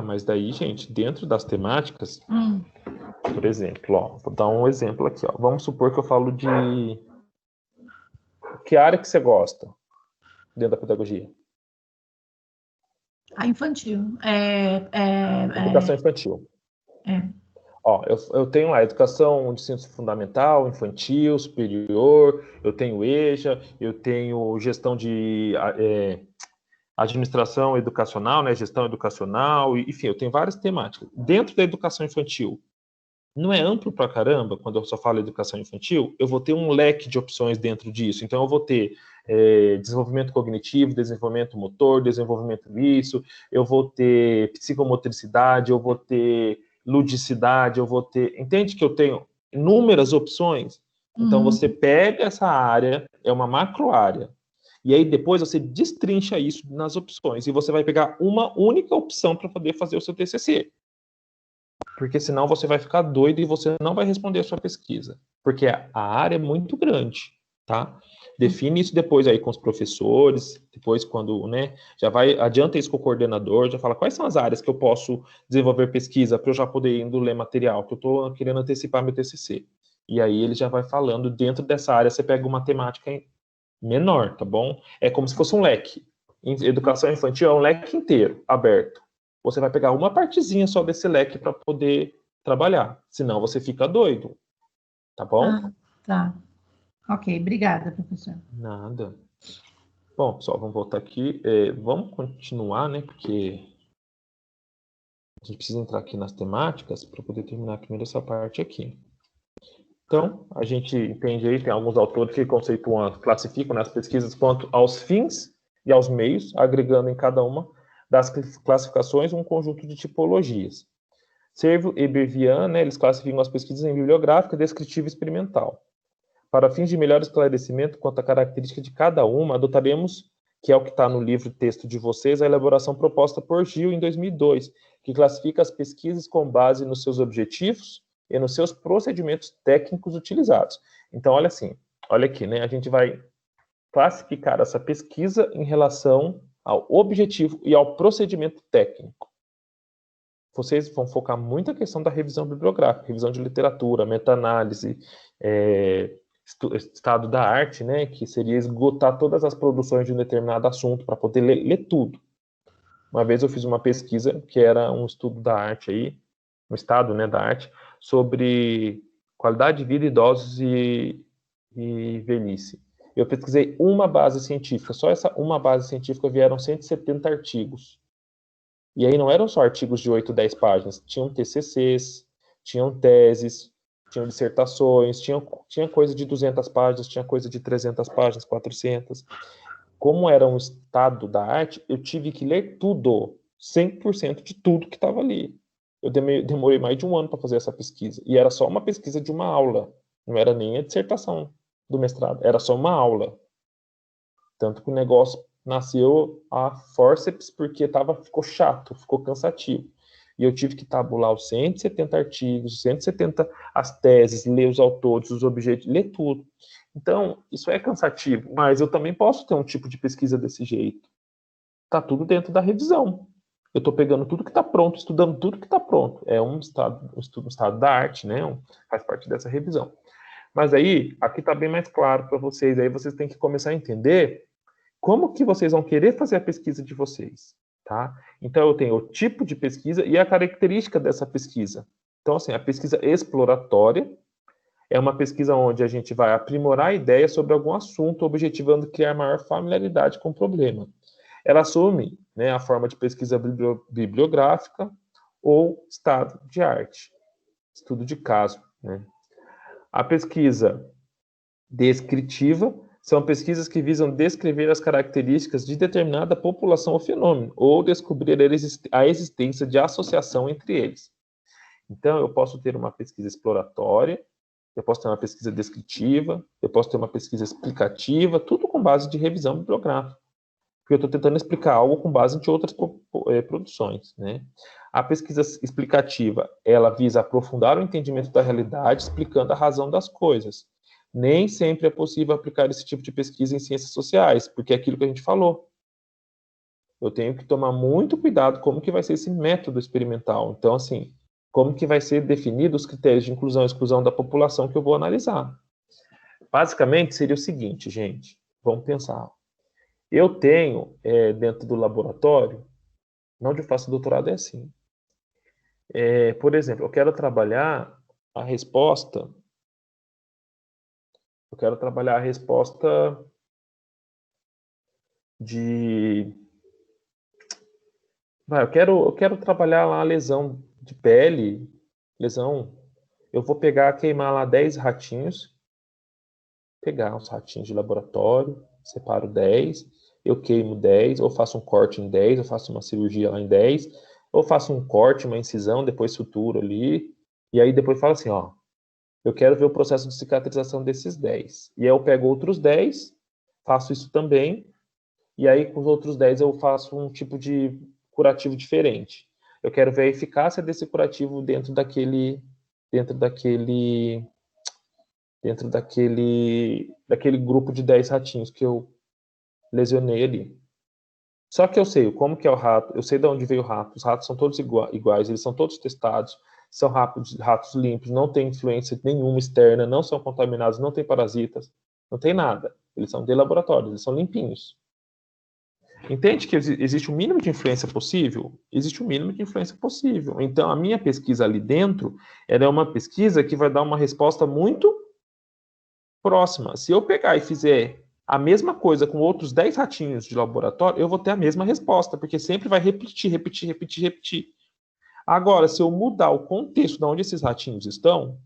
Mas daí, gente, dentro das temáticas, por exemplo, vou dar um exemplo aqui, Vamos supor que eu falo de... Que área que você gosta dentro da pedagogia? A infantil. Educação infantil. Eu tenho lá educação de ensino fundamental, infantil, superior, eu tenho EJA, eu tenho gestão de administração educacional, né, gestão educacional, enfim, eu tenho várias temáticas. Dentro da educação infantil, não é amplo pra caramba, quando eu só falo educação infantil, eu vou ter um leque de opções dentro disso. Então, eu vou ter desenvolvimento cognitivo, desenvolvimento motor, desenvolvimento isso, eu vou ter psicomotricidade, eu vou ter ludicidade, eu vou ter... Entende que eu tenho inúmeras opções? Então, você pega essa área, é uma macro área, e aí depois você destrincha isso nas opções, e você vai pegar uma única opção para poder fazer o seu TCC. Porque senão você vai ficar doido e você não vai responder a sua pesquisa. Porque a área é muito grande, tá? Define isso depois aí com os professores, depois quando, né, adianta isso com o coordenador, já fala quais são as áreas que eu posso desenvolver pesquisa para eu já poder indo ler material, que eu estou querendo antecipar meu TCC. E aí ele já vai falando, dentro dessa área você pega uma temática menor, tá bom? É como se fosse um leque. Educação infantil é um leque inteiro, aberto. Você vai pegar uma partezinha só desse leque para poder trabalhar. Senão você fica doido. Tá bom? Tá. Ok, obrigada, professor. Nada. Bom, pessoal, vamos voltar aqui. Vamos continuar, né? Porque a gente precisa entrar aqui nas temáticas para poder terminar primeiro essa parte aqui. Então, a gente entende aí, tem alguns autores que conceituam, classificam nas pesquisas quanto aos fins e aos meios, agregando em cada uma das classificações um conjunto de tipologias. Cervo e Bevian, né, eles classificam as pesquisas em bibliográfica, descritiva e experimental. Para fins de melhor esclarecimento quanto à característica de cada uma, adotaremos, que é o que está no livro texto de vocês, a elaboração proposta por Gil em 2002, que classifica as pesquisas com base nos seus objetivos e nos seus procedimentos técnicos utilizados. Então, olha aqui, né, a gente vai classificar essa pesquisa em relação ao objetivo e ao procedimento técnico. Vocês vão focar muito a questão da revisão bibliográfica, revisão de literatura, meta-análise, estado da arte, né, que seria esgotar todas as produções de um determinado assunto para poder ler tudo. Uma vez eu fiz uma pesquisa que era um estudo da arte aí, um estado, né, da arte, sobre qualidade de vida, idosos e velhice. Eu pesquisei uma base científica, só essa uma base científica vieram 170 artigos. E aí não eram só artigos de 8, 10 páginas, tinham TCCs, tinham teses, tinham dissertações, tinha coisa de 200 páginas, tinha coisa de 300 páginas, 400. Como era um estado da arte, eu tive que ler tudo, 100% de tudo que estava ali. Eu demorei mais de um ano para fazer essa pesquisa. E era só uma pesquisa de uma aula, não era nem a dissertação do mestrado, era só uma aula. Tanto que o negócio nasceu a forceps porque ficou chato, ficou cansativo. E eu tive que tabular os 170 artigos, 170 as teses, ler os autores, os objetivos, ler tudo. Então, isso é cansativo, mas eu também posso ter um tipo de pesquisa desse jeito. Está tudo dentro da revisão. Eu estou pegando tudo que está pronto, estudando tudo que está pronto. É um estado da arte, né? Faz parte dessa revisão. Mas aí, aqui está bem mais claro para vocês. Aí vocês têm que começar a entender como que vocês vão querer fazer a pesquisa de vocês, tá? Então, eu tenho o tipo de pesquisa e a característica dessa pesquisa. Então, assim, a pesquisa exploratória é uma pesquisa onde a gente vai aprimorar a ideia sobre algum assunto, objetivando criar maior familiaridade com o problema. Ela assume, né, a forma de pesquisa bibliográfica ou estado de arte, estudo de caso, né? A pesquisa descritiva são pesquisas que visam descrever as características de determinada população ou fenômeno, ou descobrir a existência de associação entre eles. Então, eu posso ter uma pesquisa exploratória, eu posso ter uma pesquisa descritiva, eu posso ter uma pesquisa explicativa, tudo com base de revisão bibliográfica. Porque eu estou tentando explicar algo com base em outras produções, né? A pesquisa explicativa, ela visa aprofundar o entendimento da realidade, explicando a razão das coisas. Nem sempre é possível aplicar esse tipo de pesquisa em ciências sociais, porque é aquilo que a gente falou. Eu tenho que tomar muito cuidado como que vai ser esse método experimental. Então, assim, como que vai ser definido os critérios de inclusão e exclusão da população que eu vou analisar. Basicamente, seria o seguinte, gente. Vamos pensar. Eu tenho, dentro do laboratório, onde eu faço doutorado é assim. Por exemplo, eu quero trabalhar a resposta... Eu quero trabalhar a resposta de... Eu quero trabalhar lá a lesão de pele, lesão... Eu vou queimar lá 10 ratinhos, pegar uns ratinhos de laboratório, separo 10, eu queimo 10, ou faço um corte em 10, eu faço uma cirurgia lá em 10, ou faço um corte, uma incisão, depois suturo ali, e aí depois falo assim, ó, eu quero ver o processo de cicatrização desses 10. E aí eu pego outros 10, faço isso também, e aí com os outros 10 eu faço um tipo de curativo diferente. Eu quero ver a eficácia desse curativo dentro daquele grupo de 10 ratinhos que eu lesionei ali. Só que eu sei como que é o rato, eu sei de onde veio o rato, os ratos são todos iguais, eles são todos testados, são ratos limpos, não tem influência nenhuma externa, não são contaminados, não tem parasitas, não tem nada. Eles são de laboratório, eles são limpinhos. Entende que existe o mínimo de influência possível? Existe o mínimo de influência possível. Então, a minha pesquisa ali dentro, ela é uma pesquisa que vai dar uma resposta muito próxima. Se eu pegar e fizer a mesma coisa com outros 10 ratinhos de laboratório, eu vou ter a mesma resposta, porque sempre vai repetir. Agora, se eu mudar o contexto de onde esses ratinhos estão,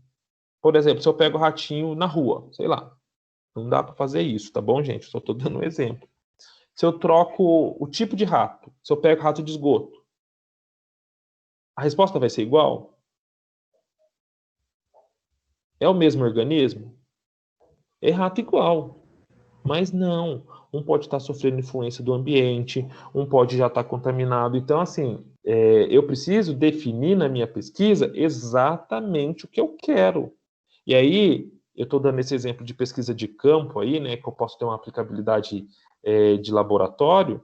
por exemplo, se eu pego o ratinho na rua, sei lá, não dá para fazer isso, tá bom, gente? Só estou dando um exemplo. Se eu troco o tipo de rato, se eu pego rato de esgoto, a resposta vai ser igual? É o mesmo organismo? É rato igual. Mas não. Um pode estar sofrendo influência do ambiente, um pode já estar contaminado. Então, assim, eu preciso definir na minha pesquisa exatamente o que eu quero. E aí, eu estou dando esse exemplo de pesquisa de campo aí, né, que eu posso ter uma aplicabilidade de laboratório,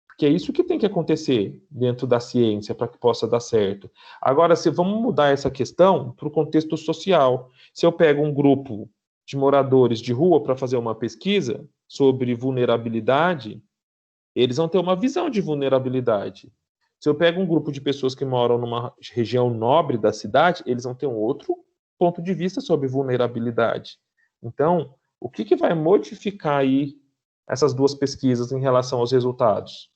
porque é isso que tem que acontecer dentro da ciência para que possa dar certo. Agora, se vamos mudar essa questão para o contexto social, se eu pego um grupo de moradores de rua para fazer uma pesquisa sobre vulnerabilidade, eles vão ter uma visão de vulnerabilidade. Se eu pego um grupo de pessoas que moram numa região nobre da cidade, eles vão ter um outro ponto de vista sobre vulnerabilidade. Então, o que vai modificar aí essas duas pesquisas em relação aos resultados?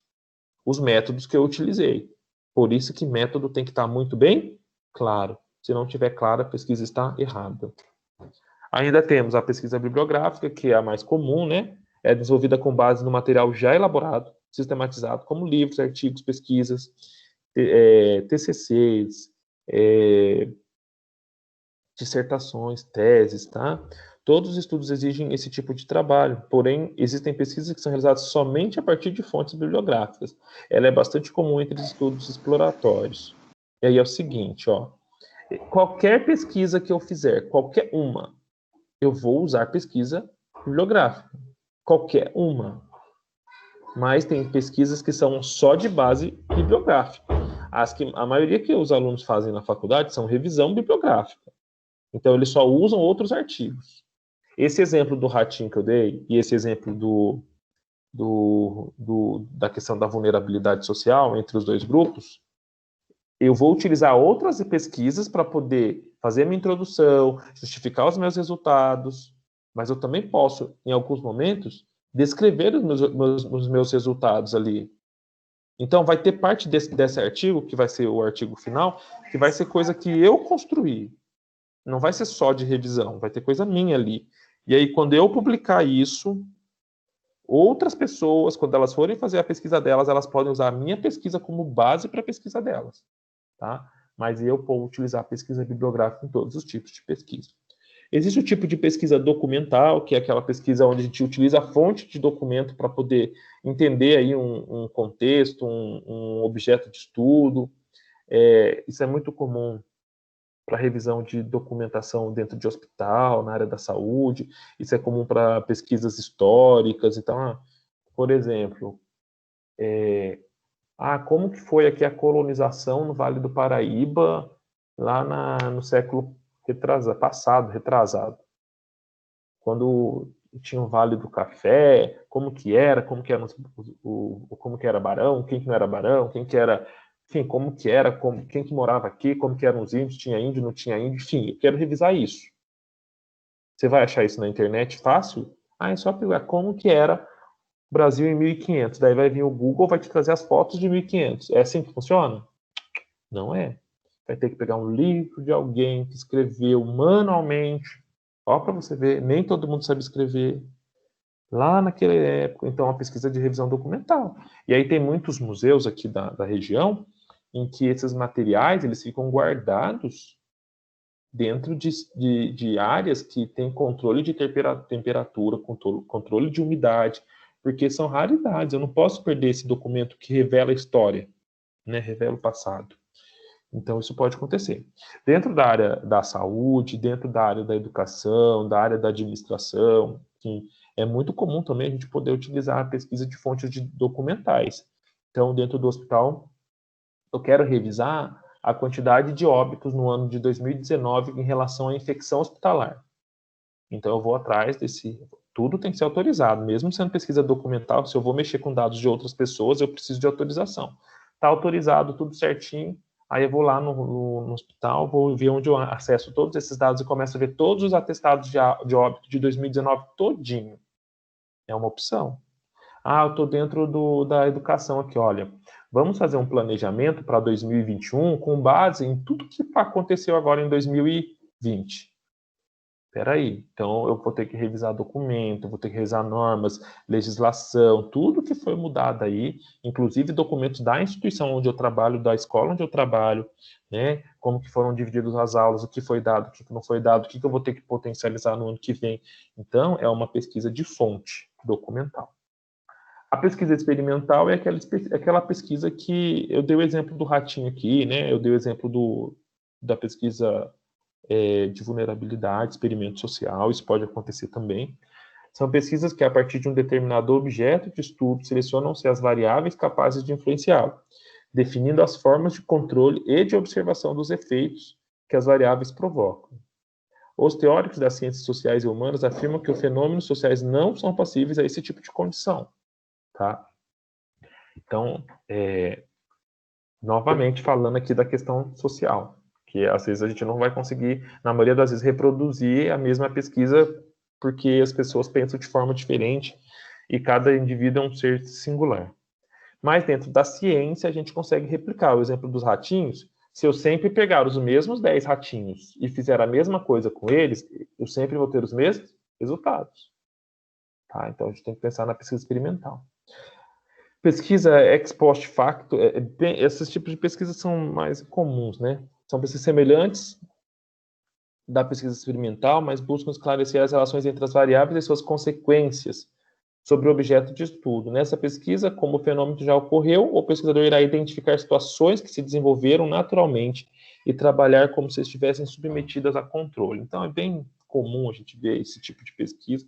Os métodos que eu utilizei. Por isso que método tem que estar muito bem claro. Se não tiver claro, a pesquisa está errada. Ainda temos a pesquisa bibliográfica, que é a mais comum, né? É desenvolvida com base no material já elaborado, sistematizado, como livros, artigos, pesquisas, TCCs, dissertações, teses, tá? Todos os estudos exigem esse tipo de trabalho, porém, existem pesquisas que são realizadas somente a partir de fontes bibliográficas. Ela é bastante comum entre os estudos exploratórios. E aí é o seguinte, ó, qualquer pesquisa que eu fizer, qualquer uma, eu vou usar pesquisa bibliográfica. Qualquer uma. Mas tem pesquisas que são só de base bibliográfica. A maioria que os alunos fazem na faculdade são revisão bibliográfica. Então, eles só usam outros artigos. Esse exemplo do ratinho que eu dei, e esse exemplo da questão da vulnerabilidade social entre os dois grupos, eu vou utilizar outras pesquisas para poder fazer a minha introdução, justificar os meus resultados, mas eu também posso, em alguns momentos, descrever os meus resultados ali. Então, vai ter parte desse artigo, que vai ser o artigo final, que vai ser coisa que eu construí. Não vai ser só de revisão, vai ter coisa minha ali. E aí, quando eu publicar isso, outras pessoas, quando elas forem fazer a pesquisa delas, elas podem usar a minha pesquisa como base para a pesquisa delas. Tá? Mas eu vou utilizar a pesquisa bibliográfica em todos os tipos de pesquisa. Existe o tipo de pesquisa documental, que é aquela pesquisa onde a gente utiliza a fonte de documento para poder entender aí um contexto, um objeto de estudo. Isso é muito comum para revisão de documentação dentro de hospital, na área da saúde. Isso é comum para pesquisas históricas. Então, por exemplo, como que foi aqui a colonização no Vale do Paraíba, lá no século retrasado, quando tinha o Vale do Café, como que era barão, quem que não era barão, quem que era, enfim, quem que morava aqui, como que eram os índios, tinha índio, não tinha índio, enfim, eu quero revisar isso. Você vai achar isso na internet fácil? É só pegar como que era o Brasil em 1500, daí vai vir o Google, vai te trazer as fotos de 1500. É assim que funciona? Não é. Vai ter que pegar um livro de alguém que escreveu manualmente. Ó, para você ver, nem todo mundo sabe escrever. Lá naquela época, então, a pesquisa de revisão documental. E aí tem muitos museus aqui da região em que esses materiais eles ficam guardados dentro de áreas que tem controle de temperatura, controle de umidade, porque são raridades. Eu não posso perder esse documento que revela a história, né? Revela o passado. Então, isso pode acontecer. Dentro da área da saúde, dentro da área da educação, da área da administração, enfim, é muito comum também a gente poder utilizar a pesquisa de fontes documentais. Então, dentro do hospital, eu quero revisar a quantidade de óbitos no ano de 2019 em relação à infecção hospitalar. Então, eu vou atrás tudo tem que ser autorizado, mesmo sendo pesquisa documental, se eu vou mexer com dados de outras pessoas, eu preciso de autorização. Está autorizado, tudo certinho. Aí eu vou lá no hospital, vou ver onde eu acesso todos esses dados e começo a ver todos os atestados de óbito de 2019 todinho. É uma opção. Eu estou dentro da educação aqui, olha. Vamos fazer um planejamento para 2021 com base em tudo que aconteceu agora em 2020. Espera aí, então eu vou ter que revisar documento, vou ter que revisar normas, legislação, tudo que foi mudado aí, inclusive documentos da instituição onde eu trabalho, da escola onde eu trabalho, né? Como que foram divididas as aulas, o que foi dado, o que não foi dado, o que eu vou ter que potencializar no ano que vem. Então, é uma pesquisa de fonte documental. A pesquisa experimental é aquela pesquisa que eu dei o exemplo do ratinho aqui, né? Eu dei o exemplo da pesquisa de vulnerabilidade, experimento social, isso pode acontecer também. São pesquisas que, a partir de um determinado objeto de estudo, selecionam-se as variáveis capazes de influenciá-lo, definindo as formas de controle e de observação dos efeitos que as variáveis provocam. Os teóricos das ciências sociais e humanas afirmam que os fenômenos sociais não são passíveis a esse tipo de condição. Tá? Então, novamente falando aqui da questão social, que às vezes a gente não vai conseguir, na maioria das vezes, reproduzir a mesma pesquisa porque as pessoas pensam de forma diferente e cada indivíduo é um ser singular. Mas dentro da ciência a gente consegue replicar. O exemplo dos ratinhos, se eu sempre pegar os mesmos 10 ratinhos e fizer a mesma coisa com eles, eu sempre vou ter os mesmos resultados. Tá? Então a gente tem que pensar na pesquisa experimental. Pesquisa ex post facto, esses tipos de pesquisa são mais comuns, né? São pesquisas semelhantes da pesquisa experimental, mas buscam esclarecer as relações entre as variáveis e suas consequências sobre o objeto de estudo. Nessa pesquisa, como o fenômeno já ocorreu, o pesquisador irá identificar situações que se desenvolveram naturalmente e trabalhar como se estivessem submetidas a controle. Então, é bem comum a gente ver esse tipo de pesquisa.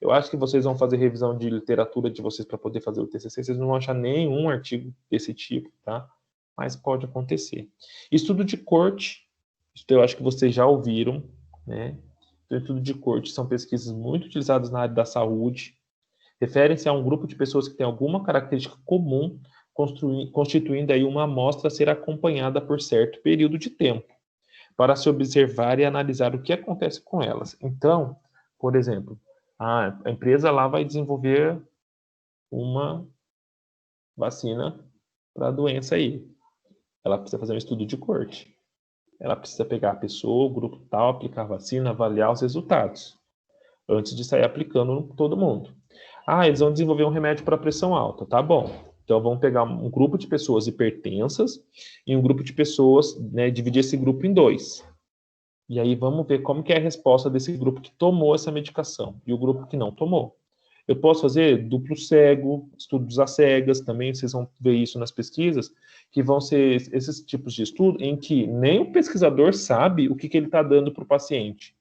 Eu acho que vocês vão fazer revisão de literatura de vocês para poder fazer o TCC, vocês não vão achar nenhum artigo desse tipo, tá? Mas pode acontecer. Estudo de corte, isso eu acho que vocês já ouviram, né? Então, estudo de corte são pesquisas muito utilizadas na área da saúde, referem-se a um grupo de pessoas que tem alguma característica comum, constituindo aí uma amostra a ser acompanhada por certo período de tempo, para se observar e analisar o que acontece com elas. Então, por exemplo, a empresa lá vai desenvolver uma vacina para a doença aí. Ela precisa fazer um estudo de corte. Ela precisa pegar a pessoa, o grupo tal, aplicar a vacina, avaliar os resultados, antes de sair aplicando em todo mundo. Eles vão desenvolver um remédio para pressão alta, tá bom. Então, vamos pegar um grupo de pessoas hipertensas e um grupo de pessoas, né, dividir esse grupo em 2. E aí vamos ver como que é a resposta desse grupo que tomou essa medicação e o grupo que não tomou. Eu posso fazer duplo cego, estudos às cegas, também vocês vão ver isso nas pesquisas, que vão ser esses tipos de estudo em que nem o pesquisador sabe o que ele está dando para o paciente.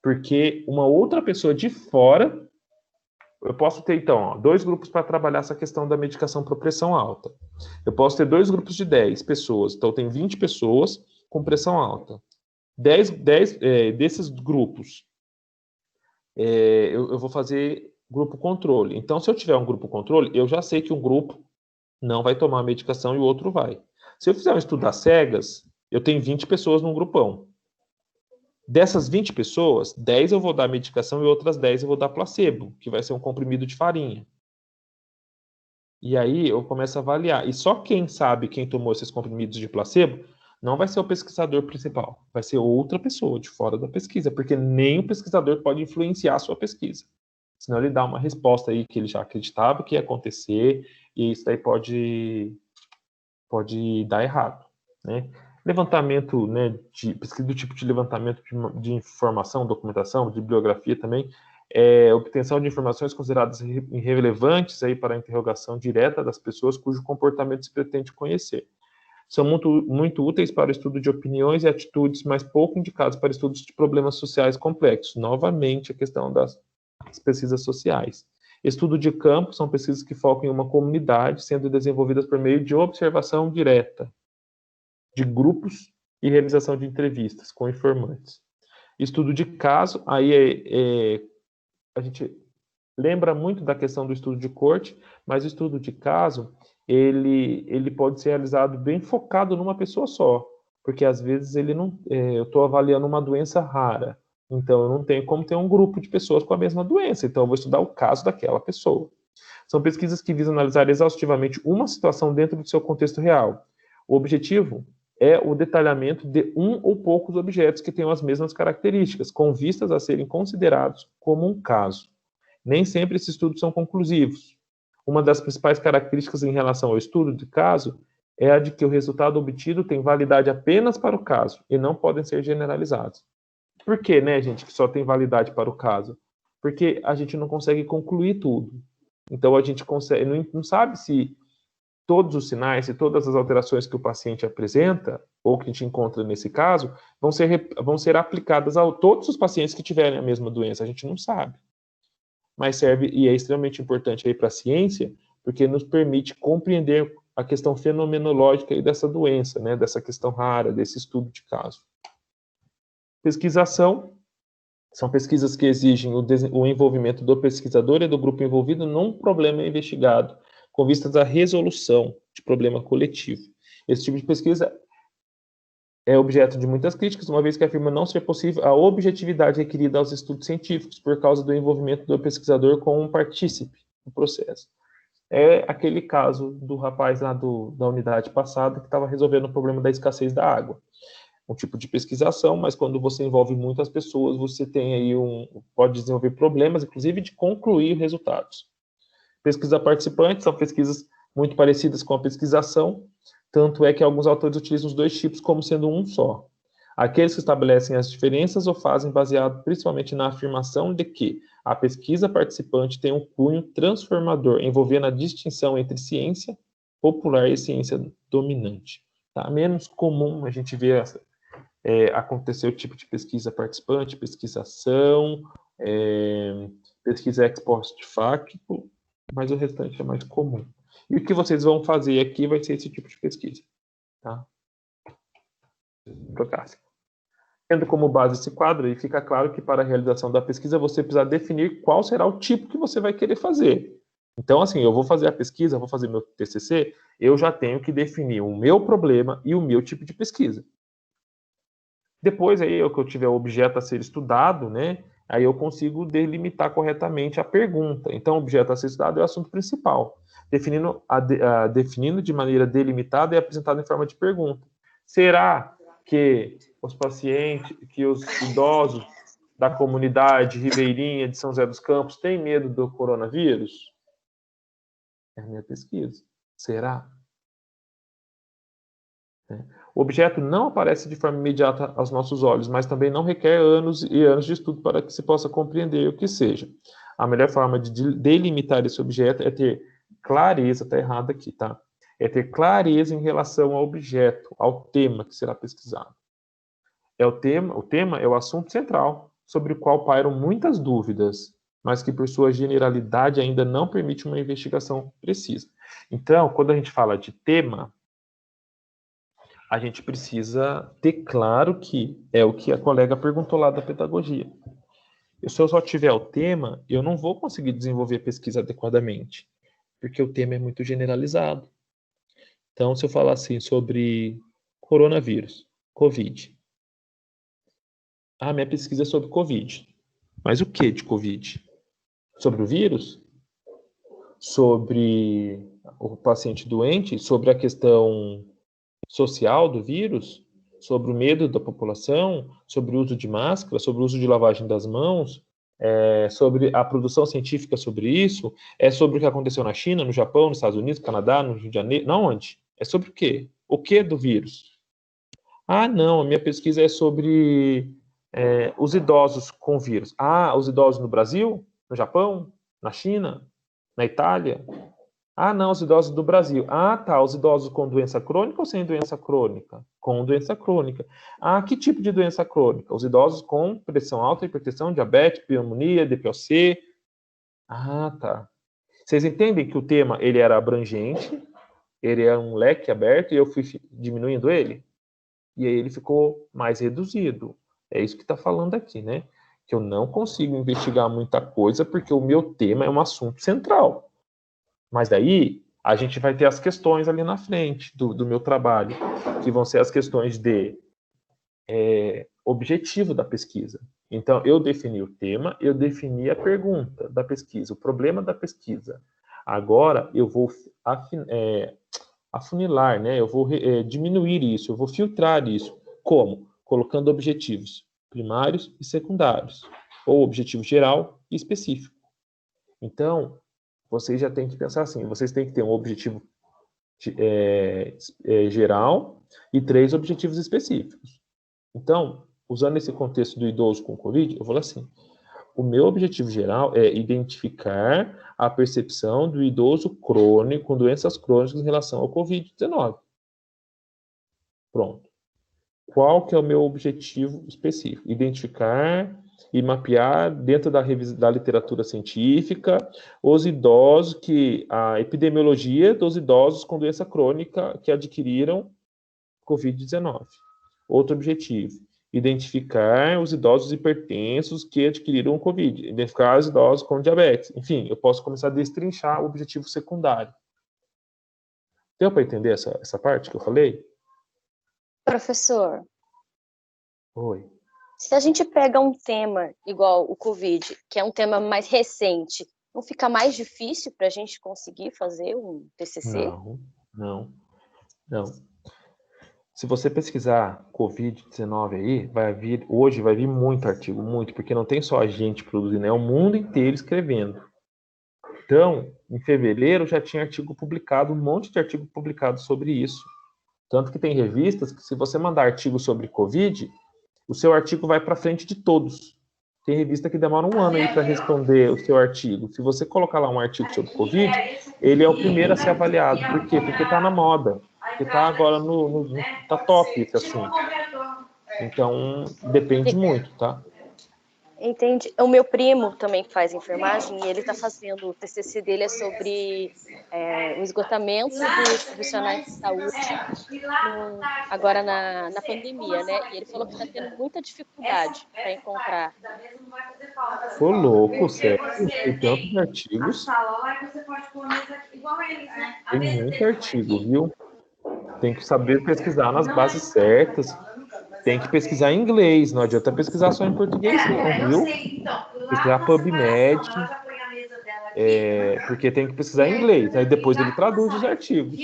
Porque uma outra pessoa de fora... Eu posso ter, então, 2 grupos para trabalhar essa questão da medicação para pressão alta. Eu posso ter 2 grupos de 10 pessoas. Então, tem 20 pessoas com pressão alta. 10 desses grupos, eu vou fazer grupo controle. Então, se eu tiver um grupo controle, eu já sei que um grupo não vai tomar a medicação e o outro vai. Se eu fizer um estudo às cegas, eu tenho 20 pessoas num grupão. Dessas 20 pessoas, 10 eu vou dar medicação e outras 10 eu vou dar placebo, que vai ser um comprimido de farinha. E aí eu começo a avaliar. E só quem sabe quem tomou esses comprimidos de placebo não vai ser o pesquisador principal, vai ser outra pessoa de fora da pesquisa, porque nem o pesquisador pode influenciar a sua pesquisa. Senão ele dá uma resposta aí que ele já acreditava que ia acontecer, e isso daí pode dar errado, né? Levantamento, né, pesquisa do tipo de levantamento de informação, documentação, de bibliografia também, obtenção de informações consideradas irrelevantes aí para a interrogação direta das pessoas cujo comportamento se pretende conhecer. São muito úteis para o estudo de opiniões e atitudes, mas pouco indicados para estudos de problemas sociais complexos. Novamente, a questão das pesquisas sociais. Estudo de campo são pesquisas que focam em uma comunidade, sendo desenvolvidas por meio de observação direta de grupos e realização de entrevistas com informantes. Estudo de caso, aí a gente lembra muito da questão do estudo de corte, mas o estudo de caso, ele pode ser realizado bem focado numa pessoa só, porque às vezes eu estou avaliando uma doença rara, então eu não tenho como ter um grupo de pessoas com a mesma doença, então eu vou estudar o caso daquela pessoa. São pesquisas que visam analisar exaustivamente uma situação dentro do seu contexto real. O objetivo é o detalhamento de um ou poucos objetos que tenham as mesmas características, com vistas a serem considerados como um caso. Nem sempre esses estudos são conclusivos. Uma das principais características em relação ao estudo de caso é a de que o resultado obtido tem validade apenas para o caso e não podem ser generalizados. Por que, né, gente, que só tem validade para o caso? Porque a gente não consegue concluir tudo. Então a gente não sabe se todos os sinais e todas as alterações que o paciente apresenta, ou que a gente encontra nesse caso, vão ser aplicadas a todos os pacientes que tiverem a mesma doença. A gente não sabe. Mas serve, e é extremamente importante aí para a ciência, porque nos permite compreender a questão fenomenológica aí dessa doença, né, dessa questão rara, desse estudo de caso. Pesquisação são pesquisas que exigem o envolvimento do pesquisador e do grupo envolvido num problema investigado, com vistas à resolução de problema coletivo. Esse tipo de pesquisa é objeto de muitas críticas, uma vez que afirma não ser possível a objetividade requerida aos estudos científicos, por causa do envolvimento do pesquisador com um partícipe no processo. É aquele caso do rapaz lá da unidade passada que estava resolvendo o problema da escassez da água. Um tipo de pesquisação, mas quando você envolve muitas pessoas, você tem aí pode desenvolver problemas, inclusive de concluir resultados. Pesquisa participante são pesquisas muito parecidas com a pesquisação, tanto é que alguns autores utilizam os dois tipos como sendo um só. Aqueles que estabelecem as diferenças o fazem baseado principalmente na afirmação de que a pesquisa participante tem um cunho transformador, envolvendo a distinção entre ciência popular e ciência dominante. Tá? Menos comum a gente ver acontecer o tipo de pesquisa participante, pesquisação, pesquisa ex post facto, mas o restante é mais comum. E o que vocês vão fazer aqui vai ser esse tipo de pesquisa. Tá? Tendo como base esse quadro, aí fica claro que para a realização da pesquisa você precisa definir qual será o tipo que você vai querer fazer. Então, assim, eu vou fazer a pesquisa, vou fazer meu TCC, eu já tenho que definir o meu problema e o meu tipo de pesquisa. Depois, aí, que eu tiver o objeto a ser estudado, né, aí eu consigo delimitar corretamente a pergunta. Então, o objeto a ser estudado é o assunto principal. Definindo de maneira delimitada e apresentado em forma de pergunta. Será que os pacientes, que os idosos da comunidade ribeirinha de São José dos Campos têm medo do coronavírus? É a minha pesquisa. Será? O objeto não aparece de forma imediata aos nossos olhos, mas também não requer anos e anos de estudo para que se possa compreender o que seja. A melhor forma de delimitar esse objeto é ter clareza, está errado aqui, tá? É ter clareza em relação ao objeto, ao tema que será pesquisado. O tema é o assunto central, sobre o qual pairam muitas dúvidas, mas que por sua generalidade ainda não permite uma investigação precisa. Então, quando a gente fala de tema, a gente precisa ter claro que é o que a colega perguntou lá da pedagogia. Se eu só tiver o tema, eu não vou conseguir desenvolver a pesquisa adequadamente, porque o tema é muito generalizado. Então, se eu falar assim sobre coronavírus, Covid. Minha pesquisa é sobre Covid. Mas o que de Covid? Sobre o vírus? Sobre o paciente doente? Sobre a questão social do vírus? Sobre o medo da população? Sobre o uso de máscara? Sobre o uso de lavagem das mãos? Sobre a produção científica sobre isso? É sobre o que aconteceu na China, no Japão, nos Estados Unidos, no Canadá, no Rio de Janeiro? Não, onde? É sobre o quê? O que do vírus? Não, a minha pesquisa é sobre os idosos com vírus. Os idosos no Brasil, no Japão, na China, na Itália? Não, os idosos do Brasil. Tá, os idosos com doença crônica ou sem doença crônica? Com doença crônica. Que tipo de doença crônica? Os idosos com pressão alta, hipertensão, diabetes, pneumonia, DPOC. Tá. Vocês entendem que o tema ele era abrangente, ele é um leque aberto e eu fui diminuindo ele? E aí ele ficou mais reduzido. É isso que está falando aqui, né? Que eu não consigo investigar muita coisa porque o meu tema é um assunto central. Mas daí a gente vai ter as questões ali na frente do meu trabalho, que vão ser as questões de objetivo da pesquisa. Então, eu defini o tema, eu defini a pergunta da pesquisa, o problema da pesquisa. Agora, eu vou afunilar, né? Eu vou diminuir isso, eu vou filtrar isso. Como? Colocando objetivos primários e secundários, ou objetivo geral e específico. Então, vocês já têm que pensar assim, vocês têm que ter um objetivo geral e 3 objetivos específicos. Então, usando esse contexto do idoso com Covid, eu vou falar assim, O meu objetivo geral é identificar a percepção do idoso crônico com doenças crônicas em relação ao Covid-19. Pronto. Qual que é o meu objetivo específico? Identificar e mapear dentro da literatura científica os idosos a epidemiologia dos idosos com doença crônica que adquiriram Covid-19. Outro objetivo, identificar os idosos hipertensos que adquiriram Covid, identificar os idosos com diabetes. Enfim, eu posso começar a destrinchar o objetivo secundário. Deu para entender essa parte que eu falei? Professor, Oi. se a gente pega um tema igual o Covid, que é um tema mais recente, não fica mais difícil para a gente conseguir fazer um TCC? Não. Se você pesquisar Covid-19 aí, hoje vai vir muito artigo, muito, porque não tem só a gente produzindo, é o mundo inteiro escrevendo. Então, em fevereiro já tinha artigo publicado, um monte de artigo publicado sobre isso. Tanto que tem revistas que, se você mandar artigo sobre Covid, o seu artigo vai para frente de todos. Tem revista que demora um ano aí para responder o seu artigo. Se você colocar lá um artigo sobre Covid, ele é o primeiro a ser avaliado. Por quê? Porque está na moda. Porque está agora tá top esse assunto. Então, depende muito, tá? Entendi. O meu primo também faz enfermagem e ele está fazendo, o TCC dele é sobre o esgotamento dos profissionais de saúde agora na pandemia, né? E ele falou que está tendo muita dificuldade para encontrar. Ô, louco, sério? Tem tantos artigos. Tem muito artigo, viu? Tem que saber pesquisar nas bases certas. Tem que pesquisar em inglês, não adianta pesquisar só em português, não, viu? Pesquisar PubMed, porque tem que pesquisar em inglês, aí depois ele traduz os artigos.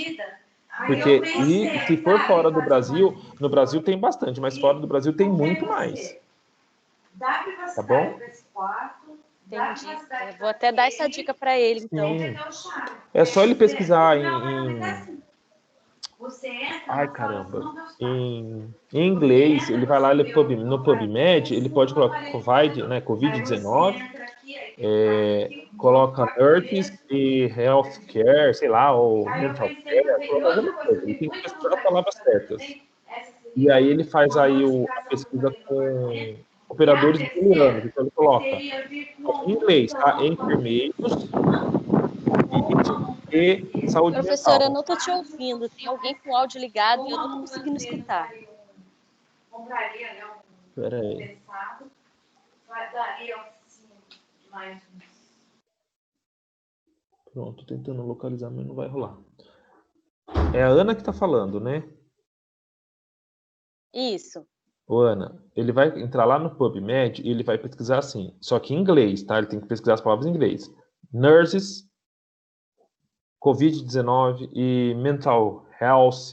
Porque, e se for fora do Brasil, no Brasil tem bastante, mas fora do Brasil tem muito mais. Tá bom? Entendi. Eu vou até dar essa dica para ele, então. Sim. É só ele pesquisar Ai, caramba. Em inglês, ele vai lá no PubMed, ele pode colocar Covid-19, coloca nurses e healthcare, sei lá, ou mental care, coloca alguma coisa. Ele tem que pesquisar as palavras certas. E aí ele faz aí a pesquisa com operadores booleanos. Então ele coloca em inglês, tá? Enfermeiros e saúde Professora, mental. eu não estou te ouvindo. Tem alguém com o áudio ligado e eu não estou conseguindo escutar. Peraí. Pronto, tentando localizar, mas não vai rolar. É a Ana que tá falando, né? Isso. Ô, Ana, ele vai entrar lá no PubMed e ele vai pesquisar assim, só que em inglês, tá? Ele tem que pesquisar as palavras em inglês. Nurses, Covid-19 e mental health,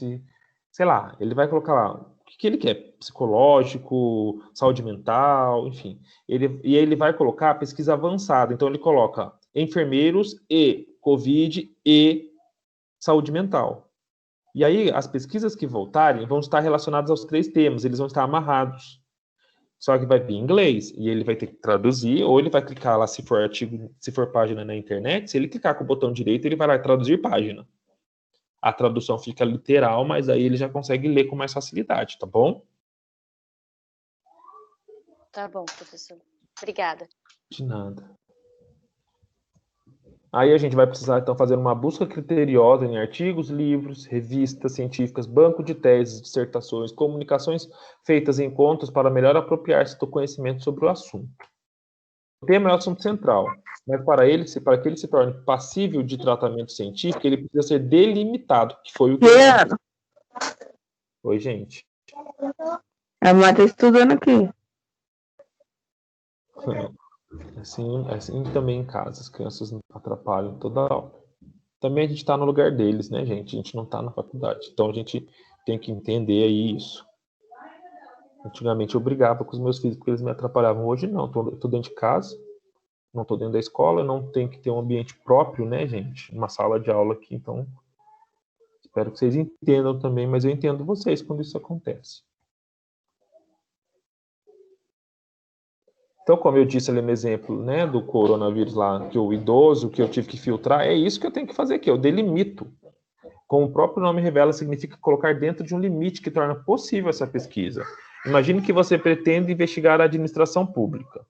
sei lá, ele vai colocar lá o que ele quer, psicológico, saúde mental, enfim. E aí ele vai colocar pesquisa avançada, então ele coloca enfermeiros e Covid e saúde mental. E aí as pesquisas que voltarem vão estar relacionadas aos 3 temas, eles vão estar amarrados. Só que vai vir em inglês, e ele vai ter que traduzir, ou ele vai clicar lá, se for artigo, se for página na internet, se ele clicar com o botão direito, ele vai lá traduzir página. A tradução fica literal, mas aí ele já consegue ler com mais facilidade, tá bom? Tá bom, professor. Obrigada. De nada. Aí a gente vai precisar, então, fazer uma busca criteriosa em artigos, livros, revistas científicas, banco de teses, dissertações, comunicações feitas em encontros para melhor apropriar-se do conhecimento sobre o assunto. O tema é o assunto central, mas para que ele se torne passível de tratamento científico, ele precisa ser delimitado, que foi o que... Oi, gente. A Má tá estudando aqui. Assim também em casa, as crianças atrapalham toda a aula. Também a gente está no lugar deles, né, gente? A gente não está na faculdade. Então a gente tem que entender aí isso. Antigamente eu brigava com os meus filhos porque eles me atrapalhavam. Hoje não, eu tô dentro de casa, não tô dentro da escola, não tenho que ter um ambiente próprio, né, gente? Uma sala de aula aqui, então espero que vocês entendam também, mas eu entendo vocês quando isso acontece. Então, como eu disse ali no exemplo, né, do coronavírus lá, que o idoso, que eu tive que filtrar, é isso que eu tenho que fazer aqui, eu delimito. Como o próprio nome revela, significa colocar dentro de um limite que torna possível essa pesquisa. Imagine que você pretende investigar a administração pública.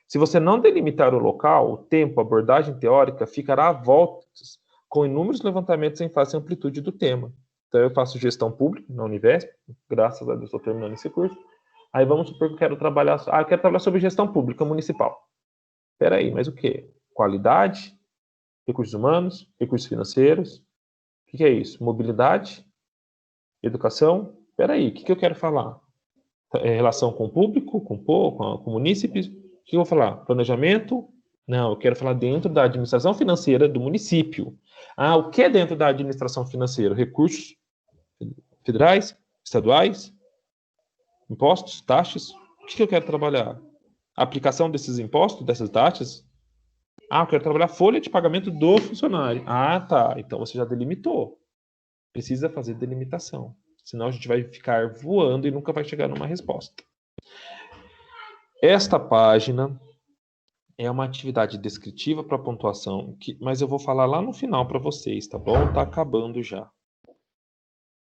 Se você não delimitar o local, o tempo, a abordagem teórica ficará à voltas, com inúmeros levantamentos em face e amplitude do tema. Então, eu faço gestão pública na Univesp, graças a Deus estou terminando esse curso. Aí vamos supor que eu quero trabalhar, eu quero trabalhar sobre gestão pública municipal. Espera aí, mas o quê? Qualidade, recursos humanos, recursos financeiros. O que é isso? Mobilidade, educação. Espera aí, o que eu quero falar? Relação com o público, com munícipes. O que eu vou falar? Planejamento? Não, eu quero falar dentro da administração financeira do município. Ah, o que é dentro da administração financeira? Recursos federais, estaduais, impostos, taxas. O que eu quero trabalhar? A aplicação desses impostos, dessas taxas? Ah, eu quero trabalhar a folha de pagamento do funcionário. Ah, tá. Então você já delimitou. Precisa fazer delimitação. Senão a gente vai ficar voando e nunca vai chegar numa resposta. Esta página é uma atividade descritiva para pontuação, mas eu vou falar lá no final para vocês, tá bom? Tá acabando já.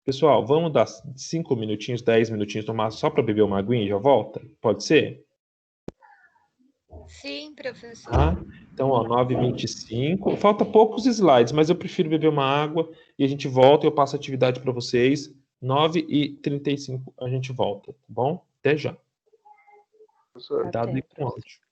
Pessoal, vamos dar 5 minutinhos, 10 minutinhos no máximo, só para beber uma aguinha e já volta? Pode ser? Sim, professor. Ah, então, ó, 9h25. Falta poucos slides, mas eu prefiro beber uma água e a gente volta e eu passo a atividade para vocês. 9h35 a gente volta, tá bom? Até já. Professor. Cuidado aí com o áudio.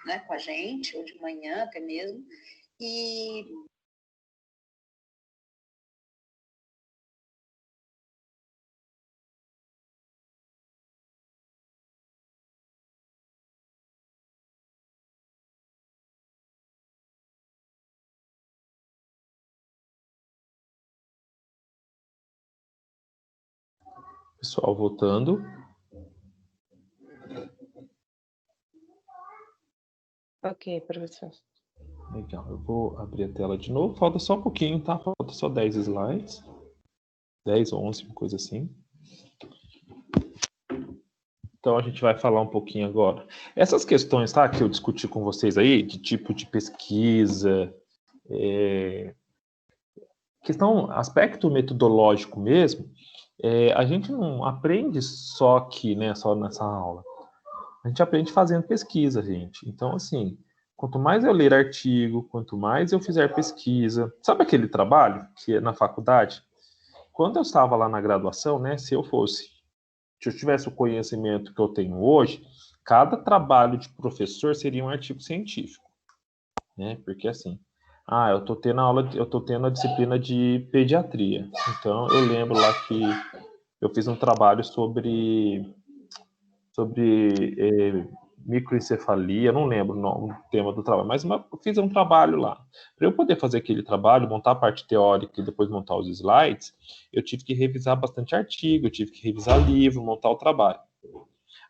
né, com a gente, ou de manhã até mesmo, e Pessoal, voltando. Ok, professor. Legal, eu vou abrir a tela de novo. Falta só um pouquinho, tá? Falta só 10 slides. 10 ou 11, uma coisa assim. Então, a gente vai falar um pouquinho agora. Essas questões, tá? Que eu discuti com vocês aí, de tipo de pesquisa, aspecto metodológico mesmo, a gente não aprende só aqui, né? Só nessa aula. A gente aprende fazendo pesquisa, gente. Então, assim, quanto mais eu ler artigo, quanto mais eu fizer pesquisa... Sabe aquele trabalho que é na faculdade? Quando eu estava lá na graduação, né? Se eu tivesse o conhecimento que eu tenho hoje, cada trabalho de professor seria um artigo científico, né? Porque assim, eu tô tendo a disciplina de pediatria. Então, eu lembro lá que eu fiz um trabalho sobre microencefalia, não lembro o tema do trabalho, mas eu fiz um trabalho lá. Para eu poder fazer aquele trabalho, montar a parte teórica e depois montar os slides, eu tive que revisar bastante artigo, eu tive que revisar livro, montar o trabalho.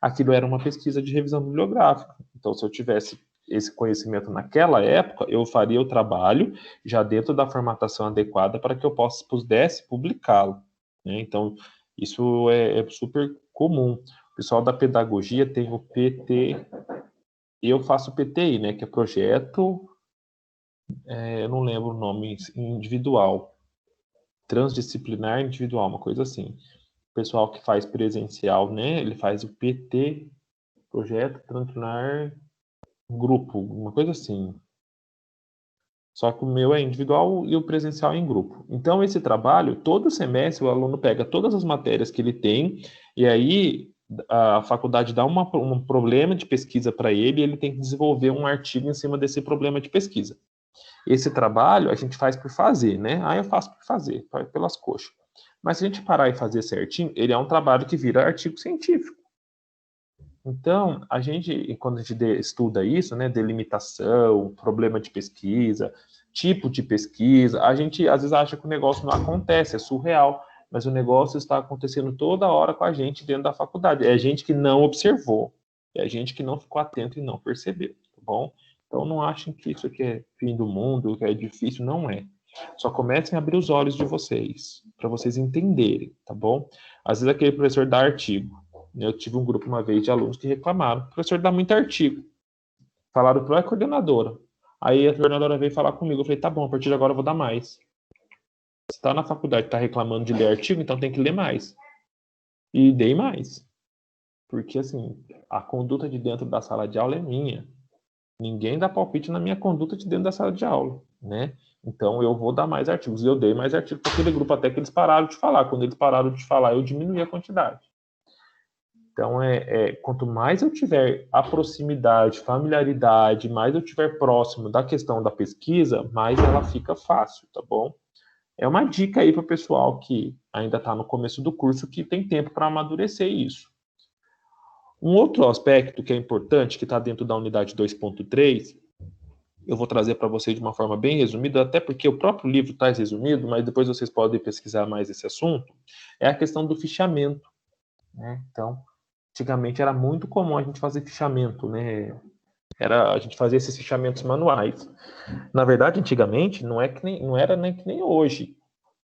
Aquilo era uma pesquisa de revisão bibliográfica. Então, se eu tivesse esse conhecimento naquela época, eu faria o trabalho já dentro da formatação adequada para que eu pudesse publicá-lo, né? Então, isso é super comum. O pessoal da pedagogia tem o PT, eu faço PTI, né, que é projeto, eu não lembro o nome, individual, transdisciplinar individual, uma coisa assim. O pessoal que faz presencial, né, ele faz o PT, projeto transdisciplinar grupo, uma coisa assim. Só que o meu é individual e o presencial é em grupo. Então, esse trabalho, todo semestre, o aluno pega todas as matérias que ele tem, e aí a faculdade dá um problema de pesquisa para ele, e ele tem que desenvolver um artigo em cima desse problema de pesquisa. Esse trabalho a gente faz por fazer, né? Eu faço por fazer, pelas coxas. Mas se a gente parar e fazer certinho, ele é um trabalho que vira artigo científico. Então, quando a gente estuda isso, né, delimitação, problema de pesquisa, tipo de pesquisa, a gente às vezes acha que o negócio não acontece, é surreal, mas o negócio está acontecendo toda hora com a gente dentro da faculdade. É a gente que não observou, é a gente que não ficou atento e não percebeu, tá bom? Então, não achem que isso aqui é fim do mundo, que é difícil, não é. Só comecem a abrir os olhos de vocês, para vocês entenderem, tá bom? Às vezes aquele professor dá artigo. Eu tive um grupo uma vez de alunos que reclamaram. O professor dá muito artigo. Falaram para a coordenadora. Aí a coordenadora veio falar comigo. Eu falei, tá bom, a partir de agora eu vou dar mais. Você está na faculdade, está reclamando de ler artigo, então tem que ler mais. E dei mais. Porque, assim, a conduta de dentro da sala de aula é minha. Ninguém dá palpite na minha conduta de dentro da sala de aula, né? Então eu vou dar mais artigos. E eu dei mais artigos para aquele grupo até que eles pararam de falar. Quando eles pararam de falar, eu diminuí a quantidade. Então, quanto mais eu tiver a proximidade, familiaridade, mais eu tiver próximo da questão da pesquisa, mais ela fica fácil, tá bom? É uma dica aí para o pessoal que ainda está no começo do curso, que tem tempo para amadurecer isso. Um outro aspecto que é importante, que está dentro da unidade 2.3, eu vou trazer para vocês de uma forma bem resumida, até porque o próprio livro traz resumido, mas depois vocês podem pesquisar mais esse assunto, é a questão do fichamento, né? Então, antigamente era muito comum a gente fazer fichamento, né? A gente fazia esses fichamentos manuais. Na verdade, antigamente, não era nem que nem hoje.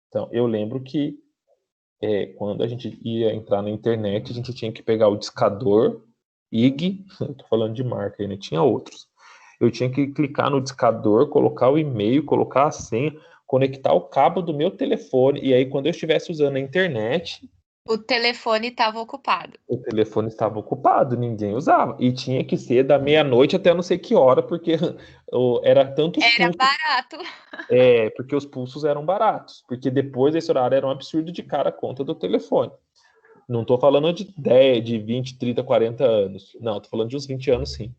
Então, eu lembro que quando a gente ia entrar na internet, a gente tinha que pegar o discador, IG, estou falando de marca aí, né? Tinha outros. Eu tinha que clicar no discador, colocar o e-mail, colocar a senha, conectar o cabo do meu telefone, e aí quando eu estivesse usando a internet... O telefone estava ocupado. O telefone estava ocupado, ninguém usava. E tinha que ser da meia-noite até não sei que hora, porque era tantos Era pulsos. barato. Porque os pulsos eram baratos. Porque depois desse horário era um absurdo de cara a conta do telefone. Não estou falando de 10, de 20, 30, 40 anos. Não, estou falando de uns 20 anos, sim.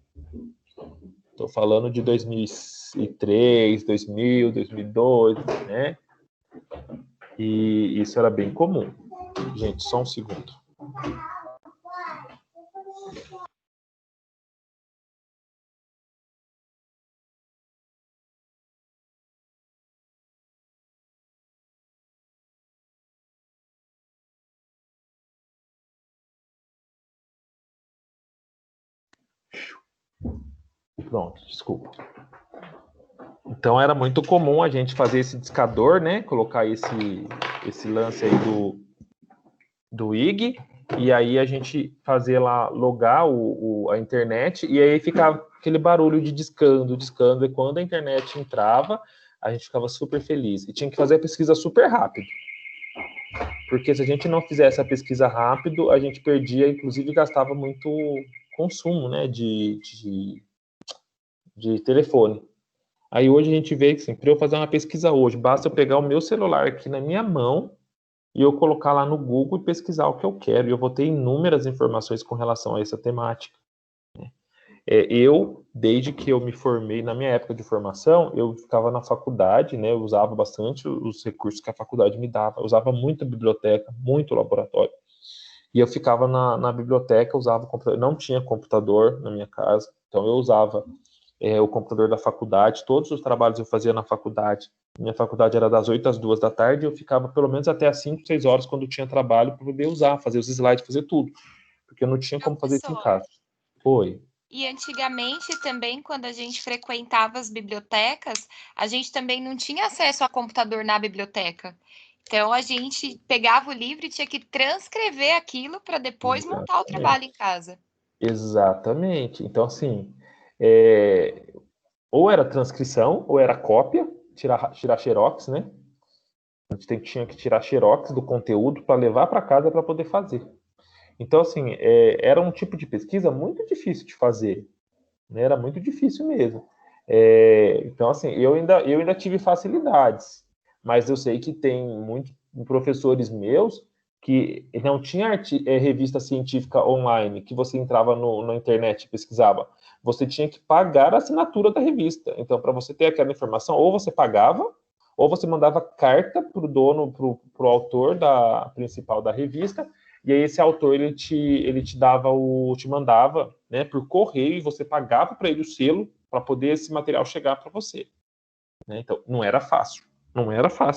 Estou falando de 2003, 2000, 2002, né? E isso era bem comum. Gente, só um segundo. Pronto, desculpa. Então era muito comum a gente fazer esse discador, né? Colocar esse lance aí do IG, e aí a gente fazer lá, logar a internet, e aí ficava aquele barulho de discando, e quando a internet entrava, a gente ficava super feliz. E tinha que fazer a pesquisa super rápido. Porque se a gente não fizesse a pesquisa rápido, a gente perdia, inclusive gastava muito consumo, né, de telefone. Aí hoje a gente vê que, assim, para eu fazer uma pesquisa hoje, basta eu pegar o meu celular aqui na minha mão e eu colocar lá no Google e pesquisar o que eu quero, e eu vou ter inúmeras informações com relação a essa temática. Desde que eu me formei, na minha época de formação, eu ficava na faculdade, né, eu usava bastante os recursos que a faculdade me dava, eu usava muito a biblioteca, muito o laboratório, e eu ficava na biblioteca, usava o computador, não tinha computador na minha casa, então eu usava o computador da faculdade, todos os trabalhos eu fazia na faculdade. Minha faculdade era das 8 às 2 da tarde, eu ficava pelo menos até às 5, 6 horas quando tinha trabalho para poder usar, fazer os slides, fazer tudo. Porque eu não tinha como fazer isso em casa. Oi. E antigamente também, quando a gente frequentava as bibliotecas, a gente também não tinha acesso a computador na biblioteca. Então a gente pegava o livro e tinha que transcrever aquilo para depois montar o trabalho em casa. Exatamente. Então, assim, ou era transcrição, ou era cópia, tirar xerox, né? A gente tinha que tirar xerox do conteúdo para levar para casa para poder fazer. Então, assim, era um tipo de pesquisa muito difícil de fazer, né? Era muito difícil mesmo. Então, assim, eu ainda tive facilidades, mas eu sei que tem muitos professores meus que não tinha revista científica online, que você entrava na internet e pesquisava. Você tinha que pagar a assinatura da revista. Então, para você ter aquela informação, ou você pagava, ou você mandava carta para o dono, para o autor principal da revista, e aí esse autor ele te mandava, né, por correio, e você pagava para ele o selo para poder esse material chegar para você, né? Então não era fácil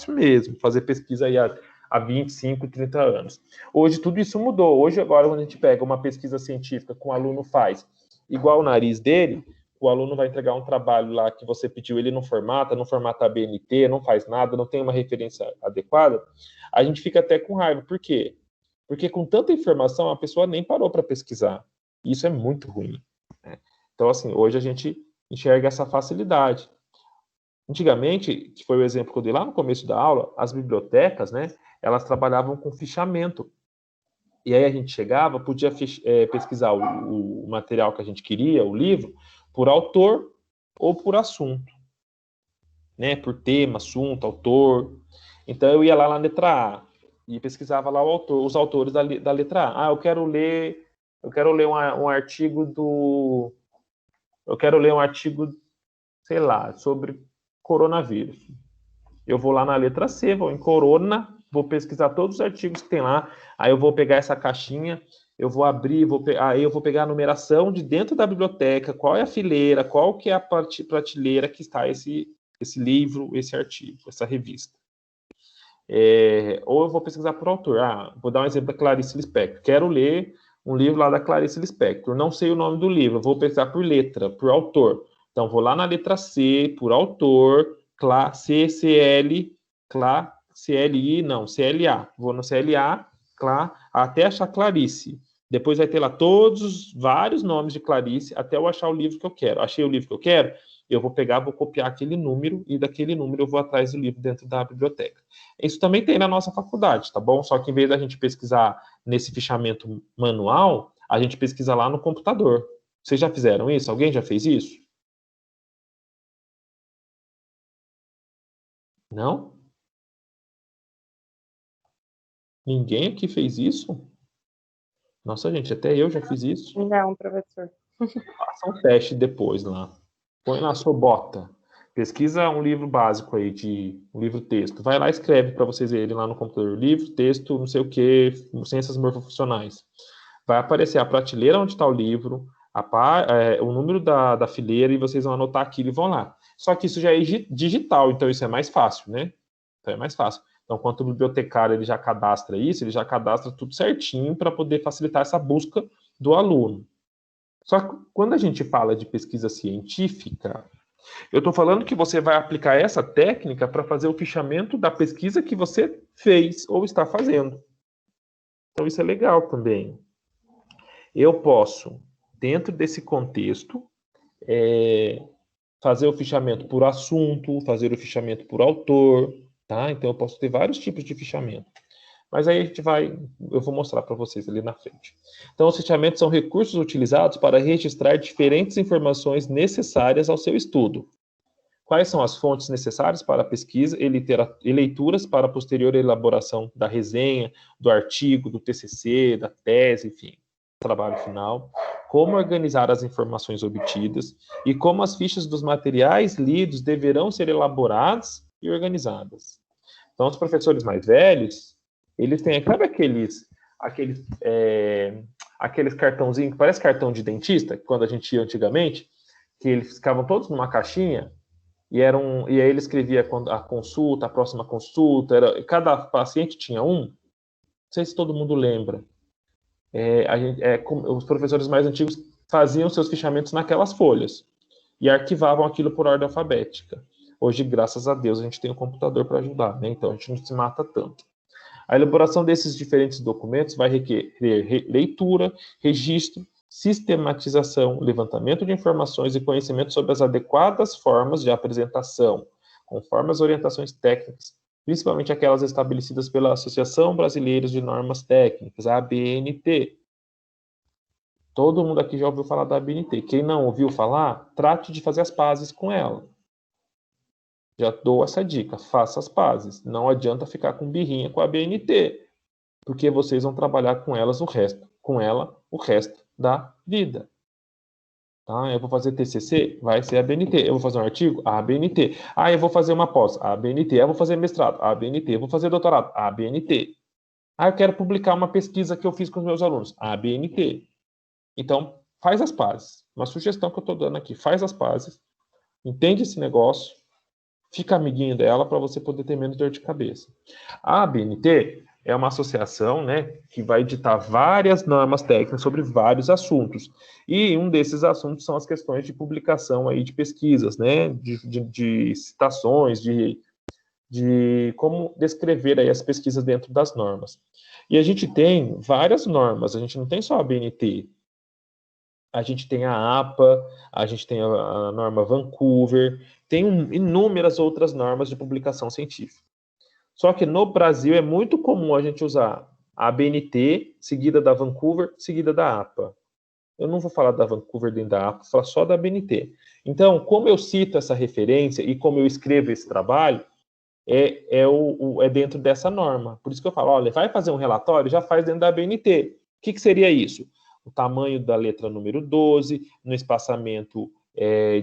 mesmo fazer pesquisa aí há 25, 30 anos. Hoje tudo isso mudou. Hoje agora quando a gente pega uma pesquisa científica que o aluno faz igual o nariz dele, o aluno vai entregar um trabalho lá que você pediu, ele não formata ABNT, não faz nada, não tem uma referência adequada, a gente fica até com raiva. Por quê? Porque com tanta informação, a pessoa nem parou para pesquisar. Isso é muito ruim, né? Então, assim, hoje a gente enxerga essa facilidade. Antigamente, que foi o exemplo que eu dei lá no começo da aula, as bibliotecas, né, elas trabalhavam com fichamento. E aí a gente chegava, podia pesquisar o material que a gente queria, o livro, por autor ou por assunto, né, por tema, assunto, autor. Então eu ia lá na letra A e pesquisava lá os autores da letra A. Eu quero ler um artigo sei lá, sobre coronavírus. Eu vou lá na letra C, vou em corona, vou pesquisar todos os artigos que tem lá, aí eu vou pegar essa caixinha, eu vou abrir, aí eu vou pegar a numeração de dentro da biblioteca, qual é a fileira, qual que é a prateleira que está esse livro, esse artigo, essa revista. Ou eu vou pesquisar por autor. Vou dar um exemplo da Clarice Lispector. Quero ler um livro lá da Clarice Lispector. Não sei o nome do livro, vou pesquisar por letra, por autor. Então, vou lá na letra C, por autor, CLI, CLA. Vou no CLA, até achar Clarice. Depois vai ter lá vários nomes de Clarice, até eu achar o livro que eu quero. Achei o livro que eu quero, eu vou pegar, vou copiar aquele número, e daquele número eu vou atrás do livro dentro da biblioteca. Isso também tem na nossa faculdade, tá bom? Só que em vez da gente pesquisar nesse fichamento manual, a gente pesquisa lá no computador. Vocês já fizeram isso? Alguém já fez isso? Não? Ninguém aqui fez isso? Nossa, gente, até eu já fiz isso. Não, professor. Faça um teste depois lá. Põe lá a sua bota. Pesquisa um livro básico aí, um livro texto. Vai lá e escreve para vocês verem lá no computador. Livro, texto, não sei o que, ciências morfofuncionais. Vai aparecer a prateleira onde está o livro, o número da fileira, e vocês vão anotar aquilo e vão lá. Só que isso já é digital, então isso é mais fácil, né? Então é mais fácil. Então, quando o bibliotecário ele já cadastra isso, ele já cadastra tudo certinho para poder facilitar essa busca do aluno. Só que quando a gente fala de pesquisa científica, eu estou falando que você vai aplicar essa técnica para fazer o fichamento da pesquisa que você fez ou está fazendo. Então, isso é legal também. Eu posso, dentro desse contexto, fazer o fichamento por assunto, fazer o fichamento por autor, tá? Então, eu posso ter vários tipos de fichamento. Mas aí eu vou mostrar para vocês ali na frente. Então, os fichamentos são recursos utilizados para registrar diferentes informações necessárias ao seu estudo. Quais são as fontes necessárias para a pesquisa e leituras para a posterior elaboração da resenha, do artigo, do TCC, da tese, enfim, trabalho final. Como organizar as informações obtidas e como as fichas dos materiais lidos deverão ser elaboradas e organizadas. Então, os professores mais velhos, eles têm, sabe aqueles cartãozinhos que parece cartão de dentista, quando a gente ia antigamente, que eles ficavam todos numa caixinha, e aí ele escrevia a consulta, a próxima consulta, cada paciente tinha um. Não sei se todo mundo lembra. Os professores mais antigos faziam seus fichamentos naquelas folhas e arquivavam aquilo por ordem alfabética. Hoje, graças a Deus, a gente tem um computador para ajudar, né? Então a gente não se mata tanto. A elaboração desses diferentes documentos vai requerer leitura, registro, sistematização, levantamento de informações e conhecimento sobre as adequadas formas de apresentação, conforme as orientações técnicas, principalmente aquelas estabelecidas pela Associação Brasileira de Normas Técnicas, a ABNT. Todo mundo aqui já ouviu falar da ABNT. Quem não ouviu falar, trate de fazer as pazes com ela. Já dou essa dica, faça as pazes. Não adianta ficar com birrinha com a ABNT, porque vocês vão trabalhar com ela o resto da vida. Tá? Eu vou fazer TCC, vai ser a ABNT. Eu vou fazer um artigo, a ABNT. Eu vou fazer uma pós, a ABNT. Eu vou fazer mestrado, a ABNT. Eu vou fazer doutorado, a ABNT. Eu quero publicar uma pesquisa que eu fiz com os meus alunos, a ABNT. Então, faz as pazes. Uma sugestão que eu estou dando aqui, faz as pazes, entende esse negócio, fica amiguinho dela para você poder ter menos dor de cabeça. A ABNT é uma associação, né, que vai editar várias normas técnicas sobre vários assuntos. E um desses assuntos são as questões de publicação aí de pesquisas, né, de citações, de como descrever aí as pesquisas dentro das normas. E a gente tem várias normas, a gente não tem só a ABNT. A gente tem a APA, a gente tem a norma Vancouver, tem inúmeras outras normas de publicação científica. Só que no Brasil é muito comum a gente usar a ABNT, seguida da Vancouver, seguida da APA. Eu não vou falar da Vancouver nem da APA, vou falar só da ABNT. Então, como eu cito essa referência e como eu escrevo esse trabalho, é dentro dessa norma. Por isso que eu falo, olha, vai fazer um relatório, já faz dentro da ABNT. O que seria isso? O tamanho da letra número 12, no espaçamento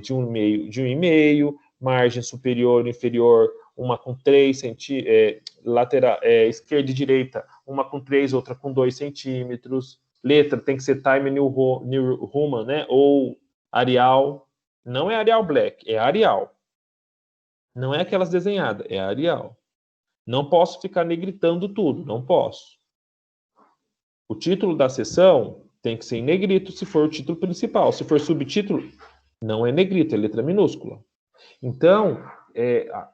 de 1,5, margem superior e inferior, uma com 3 centímetros, lateral, esquerda e direita, uma com 3, outra com 2 centímetros. Letra tem que ser Time New Roman, né? Ou Arial. Não é Arial Black, é Arial. Não é aquelas desenhadas, é Arial. Não posso ficar negritando tudo, não posso. O título da sessão tem que ser em negrito se for o título principal. Se for subtítulo, não é negrito, é letra minúscula. Então,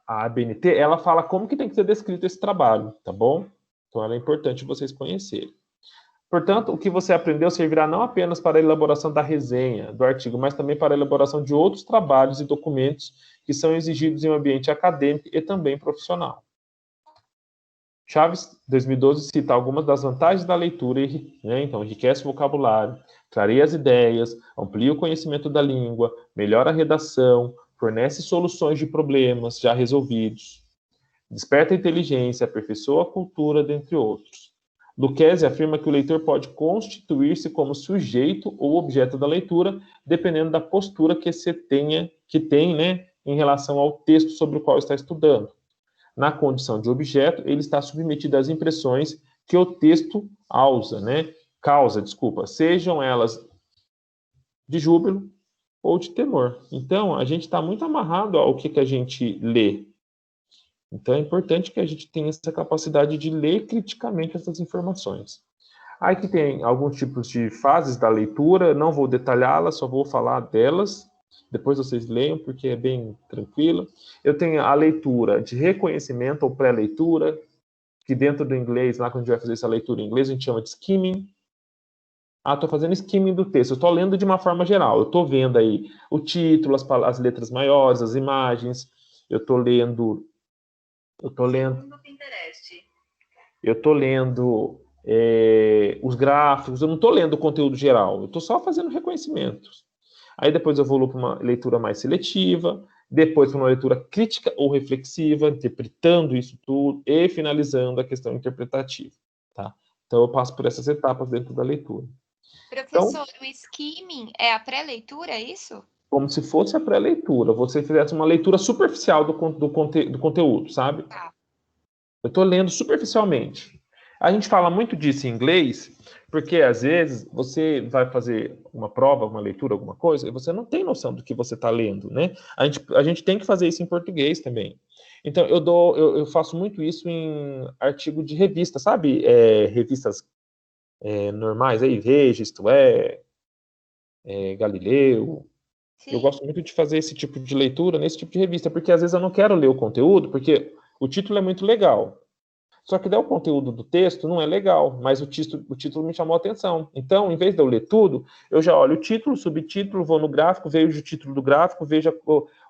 a ABNT, ela fala como que tem que ser descrito esse trabalho, tá bom? Então, ela é importante vocês conhecerem. Portanto, o que você aprendeu servirá não apenas para a elaboração da resenha, do artigo, mas também para a elaboração de outros trabalhos e documentos que são exigidos em um ambiente acadêmico e também profissional. Chaves, 2012, cita algumas das vantagens da leitura, né? Então, enriquece o vocabulário, clareia as ideias, amplia o conhecimento da língua, melhora a redação, fornece soluções de problemas já resolvidos, desperta a inteligência, aperfeiçoa a cultura, dentre outros. Lucchesi afirma que o leitor pode constituir-se como sujeito ou objeto da leitura, dependendo da postura que tem, né, em relação ao texto sobre o qual está estudando. Na condição de objeto, ele está submetido às impressões que o texto causa, sejam elas de júbilo ou de temor. Então, a gente está muito amarrado ao que a gente lê. Então, é importante que a gente tenha essa capacidade de ler criticamente essas informações. Aí que tem alguns tipos de fases da leitura, não vou detalhá-las, só vou falar delas. Depois vocês leiam, porque é bem tranquilo. Eu tenho a leitura de reconhecimento ou pré-leitura, que dentro do inglês, lá quando a gente vai fazer essa leitura em inglês, a gente chama de skimming. Estou fazendo skimming do texto, eu estou lendo de uma forma geral. Eu estou vendo aí o título, as letras maiores, as imagens. Eu estou lendo os gráficos. Eu não estou lendo o conteúdo geral. Eu estou só fazendo reconhecimentos. Aí depois eu vou para uma leitura mais seletiva, depois para uma leitura crítica ou reflexiva, interpretando isso tudo e finalizando a questão interpretativa, tá? Então eu passo por essas etapas dentro da leitura. Professor, o skimming é a pré-leitura, é isso? Como se fosse a pré-leitura, você fizesse uma leitura superficial do conteúdo, sabe? Tá. Eu estou lendo superficialmente. A gente fala muito disso em inglês, porque às vezes você vai fazer uma prova, uma leitura, alguma coisa, e você não tem noção do que você está lendo, né? A gente tem que fazer isso em português também. Então, eu faço muito isso em artigo de revista, sabe? Revistas normais, aí, Veja, Isto É, Galileu. Sim. Eu gosto muito de fazer esse tipo de leitura nesse tipo de revista, porque às vezes eu não quero ler o conteúdo, porque o título é muito legal. Só que daí o conteúdo do texto não é legal, mas o título me chamou a atenção. Então, em vez de eu ler tudo, eu já olho o título, subtítulo, vou no gráfico, vejo o título do gráfico, vejo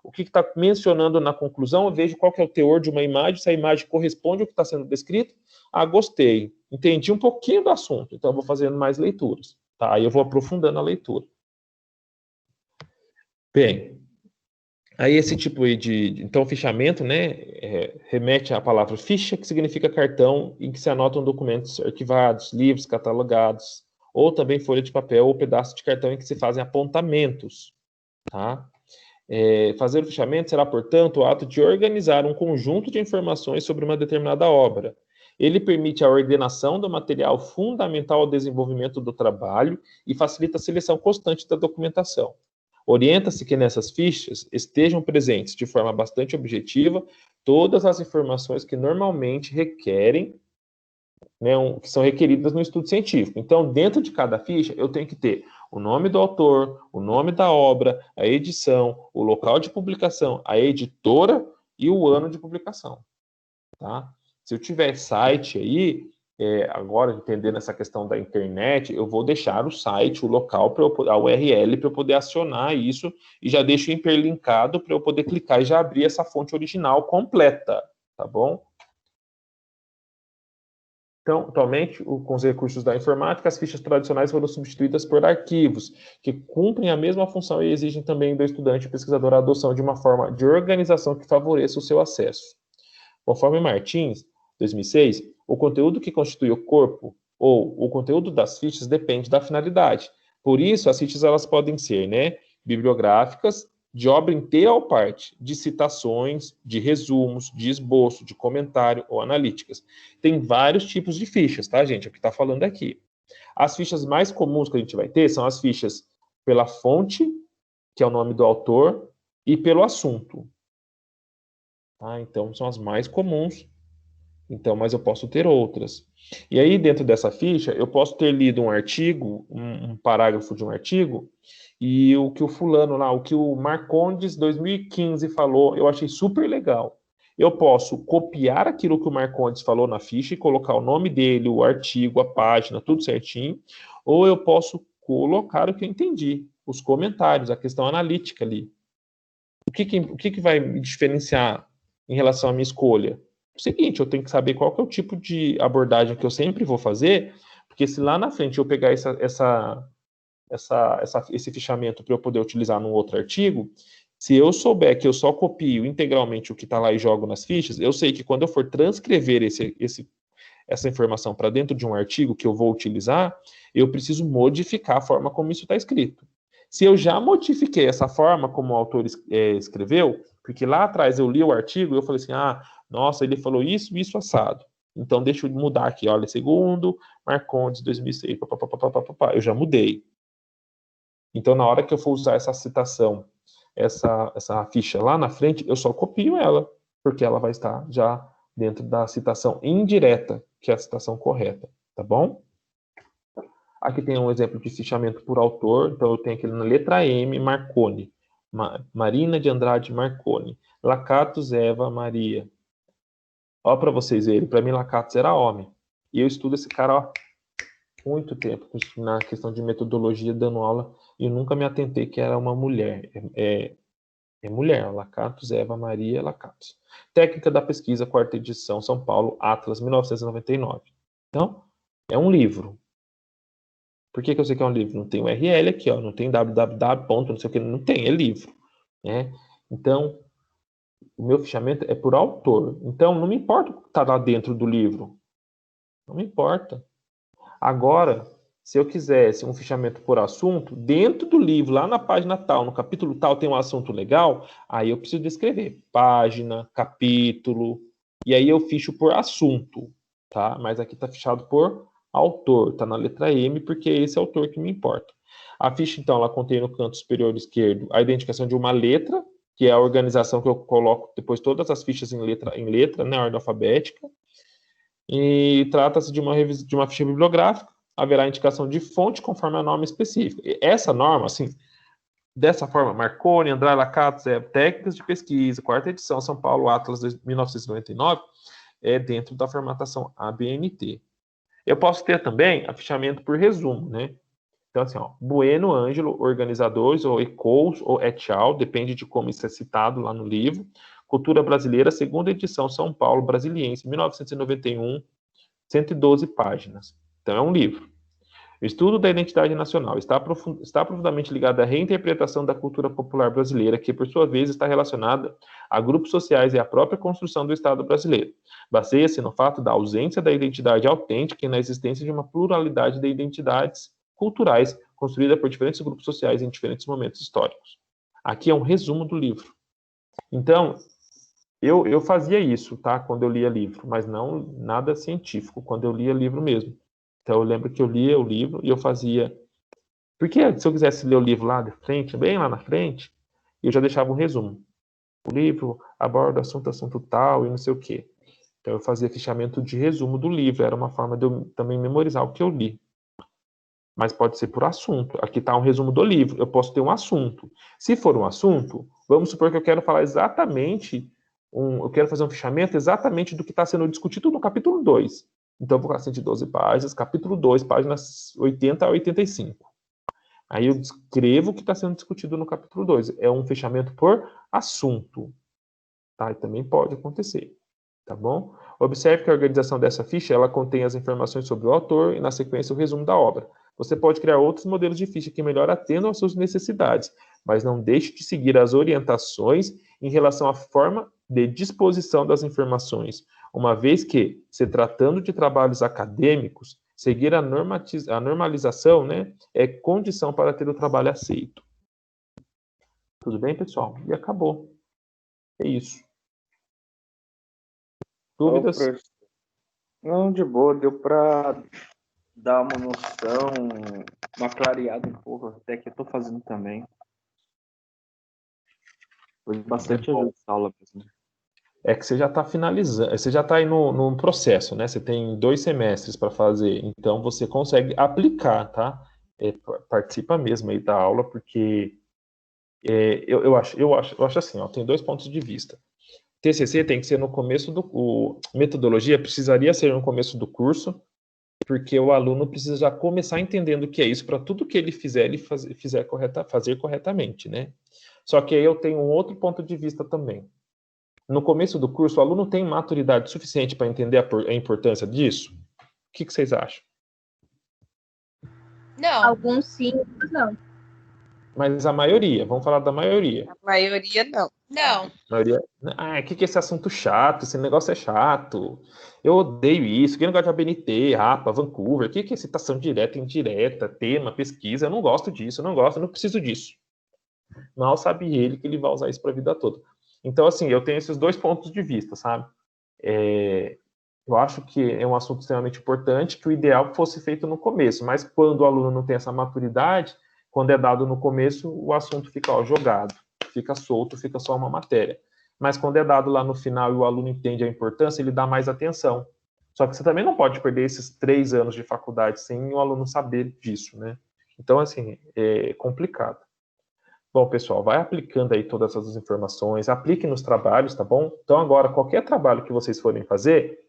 o que está mencionando na conclusão, eu vejo qual que é o teor de uma imagem, se a imagem corresponde ao que está sendo descrito. Gostei, entendi um pouquinho do assunto, então eu vou fazendo mais leituras. Tá? Aí eu vou aprofundando a leitura. Bem, aí esse tipo aí então, fichamento, né, remete à palavra ficha, que significa cartão, em que se anotam documentos arquivados, livros catalogados, ou também folha de papel ou pedaço de cartão em que se fazem apontamentos, tá? Fazer o fichamento será, portanto, o ato de organizar um conjunto de informações sobre uma determinada obra. Ele permite a ordenação do material fundamental ao desenvolvimento do trabalho e facilita a seleção constante da documentação. Orienta-se que nessas fichas estejam presentes de forma bastante objetiva todas as informações que normalmente requerem, né, que são requeridas no estudo científico. Então, dentro de cada ficha, eu tenho que ter o nome do autor, o nome da obra, a edição, o local de publicação, a editora e o ano de publicação. Tá? Se eu tiver site aí, agora entendendo essa questão da internet, eu vou deixar o site, o local, a URL, para eu poder acionar isso, e já deixo hiperlinkado para eu poder clicar e já abrir essa fonte original completa, tá bom? Então, atualmente, com os recursos da informática, as fichas tradicionais foram substituídas por arquivos, que cumprem a mesma função e exigem também do estudante e pesquisador a adoção de uma forma de organização que favoreça o seu acesso. Conforme Martins, 2006, o conteúdo que constitui o corpo ou o conteúdo das fichas depende da finalidade. Por isso, as fichas elas podem ser, né, bibliográficas, de obra inteira ou parte, de citações, de resumos, de esboço, de comentário ou analíticas. Tem vários tipos de fichas, tá, gente? É o que está falando aqui. As fichas mais comuns que a gente vai ter são as fichas pela fonte, que é o nome do autor, e pelo assunto. Tá? Então, são as mais comuns. Então, mas eu posso ter outras. E aí, dentro dessa ficha, eu posso ter lido um artigo, um parágrafo de um artigo, e o que o fulano lá, o que o Marcondes 2015 falou, eu achei super legal. Eu posso copiar aquilo que o Marcondes falou na ficha e colocar o nome dele, o artigo, a página, tudo certinho, ou eu posso colocar o que eu entendi, os comentários, a questão analítica ali. O que vai me diferenciar em relação à minha escolha? O seguinte, eu tenho que saber qual que é o tipo de abordagem que eu sempre vou fazer, porque se lá na frente eu pegar esse fichamento para eu poder utilizar num outro artigo, se eu souber que eu só copio integralmente o que está lá e jogo nas fichas, eu sei que quando eu for transcrever essa informação para dentro de um artigo que eu vou utilizar, eu preciso modificar a forma como isso está escrito. Se eu já modifiquei essa forma como o autor escreveu, porque lá atrás eu li o artigo e eu falei assim, nossa, ele falou isso, isso, assado. Então, deixa eu mudar aqui, olha, segundo Marcondes, 2006, eu já mudei. Então, na hora que eu for usar essa citação, essa ficha lá na frente, eu só copio ela, porque ela vai estar já dentro da citação indireta, que é a citação correta, tá bom? Aqui tem um exemplo de fichamento por autor, então eu tenho aqui na letra M, Marconi, Marina de Andrade Marconi, Lakatos Eva Maria. Ó, para vocês verem, para mim Lakatos era homem. E eu estudo esse cara, ó, muito tempo, na questão de metodologia, dando aula, e eu nunca me atentei que era uma mulher. É mulher, Lakatos Eva Maria Lakatos. Técnica da Pesquisa, 4ª edição, São Paulo, Atlas, 1999. Então, é um livro. Por que eu sei que é um livro? Não tem URL aqui, ó, não tem www. Não sei o que, não tem, é livro. Né? Então, o meu fichamento é por autor. Então, não me importa o que está lá dentro do livro. Não me importa. Agora, se eu quisesse um fichamento por assunto, dentro do livro, lá na página tal, no capítulo tal, tem um assunto legal, aí eu preciso descrever página, capítulo, e aí eu ficho por assunto, tá? Mas aqui está fichado por autor, está na letra M, porque é esse autor que me importa. A ficha, então, ela contém no canto superior esquerdo a identificação de uma letra, que é a organização que eu coloco depois todas as fichas em letra, na ordem alfabética, e trata-se de uma ficha bibliográfica. Haverá indicação de fonte conforme a norma específica. Essa norma, assim, dessa forma, Marconi, Andrade Lakatos, Técnicas de Pesquisa, 4ª edição, São Paulo, Atlas, 1999, é dentro da formatação ABNT. Eu posso ter também afichamento por resumo, né? Então, assim, ó, Bueno, Ângelo, organizadores, ou Ecous, ou et al., depende de como isso é citado lá no livro. Cultura Brasileira, 2ª edição, São Paulo, Brasiliense, 1991, 112 páginas. Então, é um livro. O estudo da identidade nacional está profundamente ligado à reinterpretação da cultura popular brasileira, que, por sua vez, está relacionada a grupos sociais e à própria construção do Estado brasileiro. Baseia-se no fato da ausência da identidade autêntica e na existência de uma pluralidade de identidades culturais construída por diferentes grupos sociais em diferentes momentos históricos. Aqui é um resumo do livro. Então, eu fazia isso, tá? Quando eu lia livro, mas não nada científico, quando eu lia livro mesmo. Então, eu lembro que eu lia o livro e eu fazia... Porque se eu quisesse ler o livro lá de frente, bem lá na frente, eu já deixava um resumo. O livro aborda assunto tal e não sei o quê. Então, eu fazia fichamento de resumo do livro. Era uma forma de eu também memorizar o que eu li. Mas pode ser por assunto. Aqui está um resumo do livro. Eu posso ter um assunto. Se for um assunto, vamos supor que eu quero falar exatamente... eu quero fazer um fichamento exatamente do que está sendo discutido no capítulo 2. Então, eu vou colocar 112 páginas, capítulo 2, páginas 80 a 85. Aí eu descrevo o que está sendo discutido no capítulo 2. É um fechamento por assunto. Tá? E também pode acontecer. Tá bom? Observe que a organização dessa ficha, ela contém as informações sobre o autor e, na sequência, o resumo da obra. Você pode criar outros modelos de ficha que melhor atendam às suas necessidades, mas não deixe de seguir as orientações em relação à forma de disposição das informações, uma vez que, se tratando de trabalhos acadêmicos, seguir a normalização, né, é condição para ter o trabalho aceito. Tudo bem, pessoal? E acabou. É isso. Dúvidas? Não, de boa, deu para dar uma noção, uma clareada um pouco, até que eu estou fazendo também. Foi bastante ajuda essa aula mesmo. É que você já está finalizando, você já está aí no processo, né? Você tem 2 semestres para fazer, então você consegue aplicar, tá? Participa mesmo aí da aula, porque eu acho assim, ó, tem 2 pontos de vista. TCC tem que ser no começo metodologia precisaria ser no começo do curso, porque o aluno precisa já começar entendendo o que é isso, para tudo que ele fizer, fazer corretamente, né? Só que aí eu tenho um outro ponto de vista também. No começo do curso, o aluno tem maturidade suficiente para entender a importância disso? O que vocês acham? Não. Alguns sim, outros não. Mas a maioria, vamos falar da maioria. A maioria não. Não. Maioria, que é esse assunto chato? Esse negócio é chato. Eu odeio isso. Quem não gosta de ABNT, RAPA, Vancouver? Que é citação direta, indireta, tema, pesquisa? Eu não gosto disso, eu não preciso disso. Mal sabe ele que ele vai usar isso para a vida toda. Então, assim, eu tenho esses dois pontos de vista, sabe? Eu acho que é um assunto extremamente importante, que o ideal fosse feito no começo, mas quando o aluno não tem essa maturidade, quando é dado no começo, o assunto fica jogado, fica solto, fica só uma matéria. Mas quando é dado lá no final e o aluno entende a importância, ele dá mais atenção. Só que você também não pode perder esses 3 anos de faculdade sem o aluno saber disso, né? Então, assim, é complicado. Bom, pessoal, vai aplicando aí todas essas informações, aplique nos trabalhos, tá bom? Então, agora, qualquer trabalho que vocês forem fazer,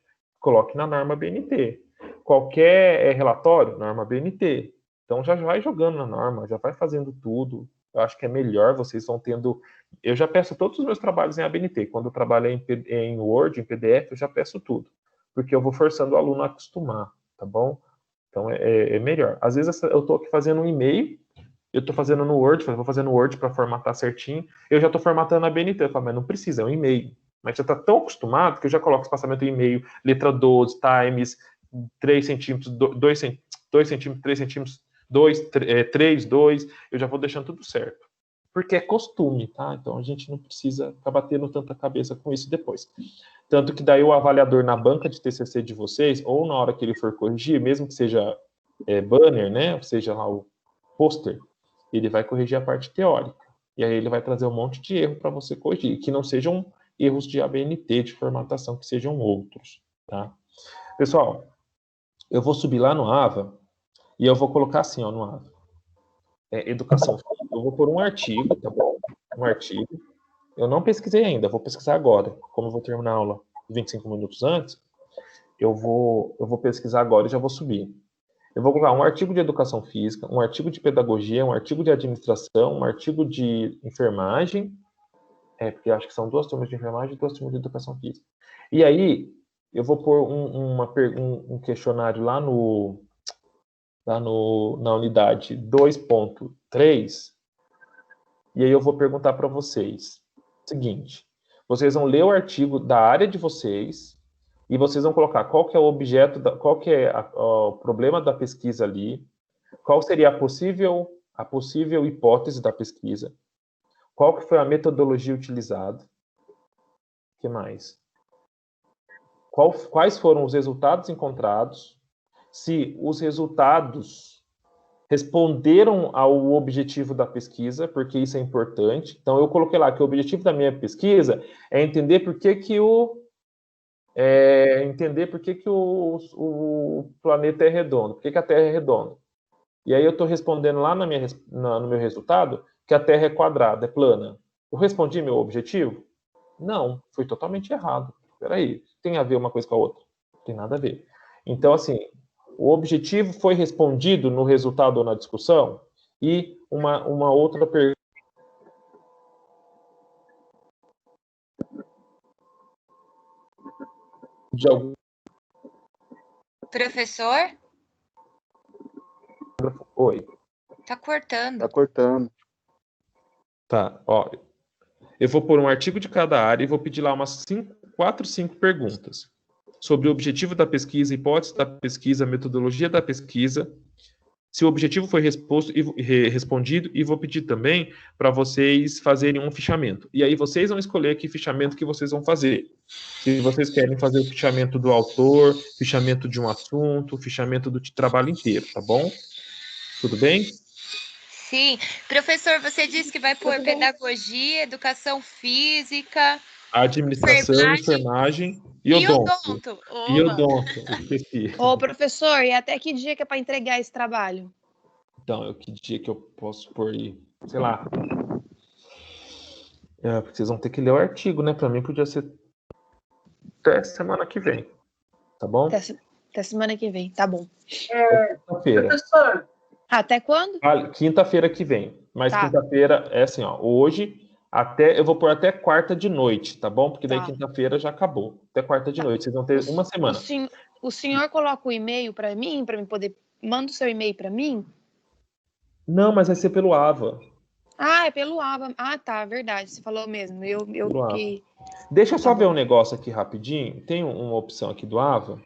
coloque na norma BNT. Qualquer relatório, norma BNT. Então, já vai jogando na norma, já vai fazendo tudo. Eu acho que é melhor, vocês vão tendo... Eu já peço todos os meus trabalhos em ABNT. Quando eu trabalho em Word, em PDF, eu já peço tudo. Porque eu vou forçando o aluno a acostumar, tá bom? Então, é melhor. Às vezes, eu estou aqui fazendo um e-mail, eu estou fazendo no Word, vou fazer no Word para formatar certinho, eu já estou formatando a BNT, eu falo, mas não precisa, é um e-mail. Mas já está tão acostumado que eu já coloco espaçamento em e-mail, letra 12, times, 3 centímetros, 2 centímetros, 3 centímetros, 3, 2, eu já vou deixando tudo certo. Porque é costume, tá? Então a gente não precisa ficar batendo tanta cabeça com isso depois. Tanto que daí o avaliador na banca de TCC de vocês, ou na hora que ele for corrigir, mesmo que seja banner, né? Ou seja lá o pôster, ele vai corrigir a parte teórica. E aí ele vai trazer um monte de erro para você corrigir, que não sejam erros de ABNT, de formatação, que sejam outros, tá? Pessoal, eu vou subir lá no AVA e eu vou colocar assim, ó, no AVA. Educação. Eu vou pôr um artigo, tá bom? Um artigo. Eu não pesquisei ainda, vou pesquisar agora. Como eu vou terminar a aula 25 minutos antes, eu vou pesquisar agora e já vou subir. Eu vou colocar um artigo de educação física, um artigo de pedagogia, um artigo de administração, um artigo de enfermagem, porque eu acho que são 2 turmas de enfermagem e 2 turmas de educação física. E aí, eu vou pôr um questionário lá na unidade 2.3, e aí eu vou perguntar para vocês o seguinte: vocês vão ler o artigo da área de vocês, e vocês vão colocar qual que é o objeto, qual que é o problema da pesquisa ali, qual seria a possível hipótese da pesquisa, qual que foi a metodologia utilizada, o que mais? Quais foram os resultados encontrados, se os resultados responderam ao objetivo da pesquisa, porque isso é importante. Então, eu coloquei lá que o objetivo da minha pesquisa é entender por que o planeta é redondo, por que a Terra é redonda. E aí eu estou respondendo lá no meu resultado que a Terra é quadrada, é plana. Eu respondi meu objetivo? Não, foi totalmente errado. Peraí, tem a ver uma coisa com a outra? Não tem nada a ver. Então, assim, o objetivo foi respondido no resultado ou na discussão? E uma outra pergunta. De algum... Professor? Oi. Tá cortando. Tá cortando. Tá, ó. Eu vou pôr um artigo de cada área e vou pedir lá umas 4, 5 perguntas sobre o objetivo da pesquisa, hipótese da pesquisa, metodologia da pesquisa, se o objetivo foi respondido, e vou pedir também para vocês fazerem um fichamento. E aí vocês vão escolher que fichamento que vocês vão fazer. Se vocês querem fazer o fichamento do autor, fichamento de um assunto, fichamento do trabalho inteiro, tá bom? Tudo bem? Sim. Professor, você disse que vai pôr pedagogia, educação física, administração, enfermagem e odonto. E odonto, esqueci. Ô, professor, e até que dia que é para entregar esse trabalho? Então, que dia que eu posso pôr aí? Sei lá. Porque vocês vão ter que ler o artigo, né? Para mim podia ser até semana que vem. Tá bom? Até semana que vem, tá bom. Quinta-feira. Professor. Até quando? Quinta-feira que vem. Mas tá. Quinta-feira é assim, ó. Hoje, eu vou pôr até quarta de noite, tá bom? Porque daí quinta-feira já acabou. Até quarta de noite. Vocês vão ter uma semana. O senhor coloca o e-mail para mim poder... Manda o seu e-mail para mim? Não, mas vai ser pelo AVA. Ah, é pelo AVA. Ah, tá, verdade. Você falou mesmo. Eu Pelo AVA. fiquei. Deixa eu só Tá ver bom. um negócio aqui rapidinho. Tem uma opção aqui do AVA.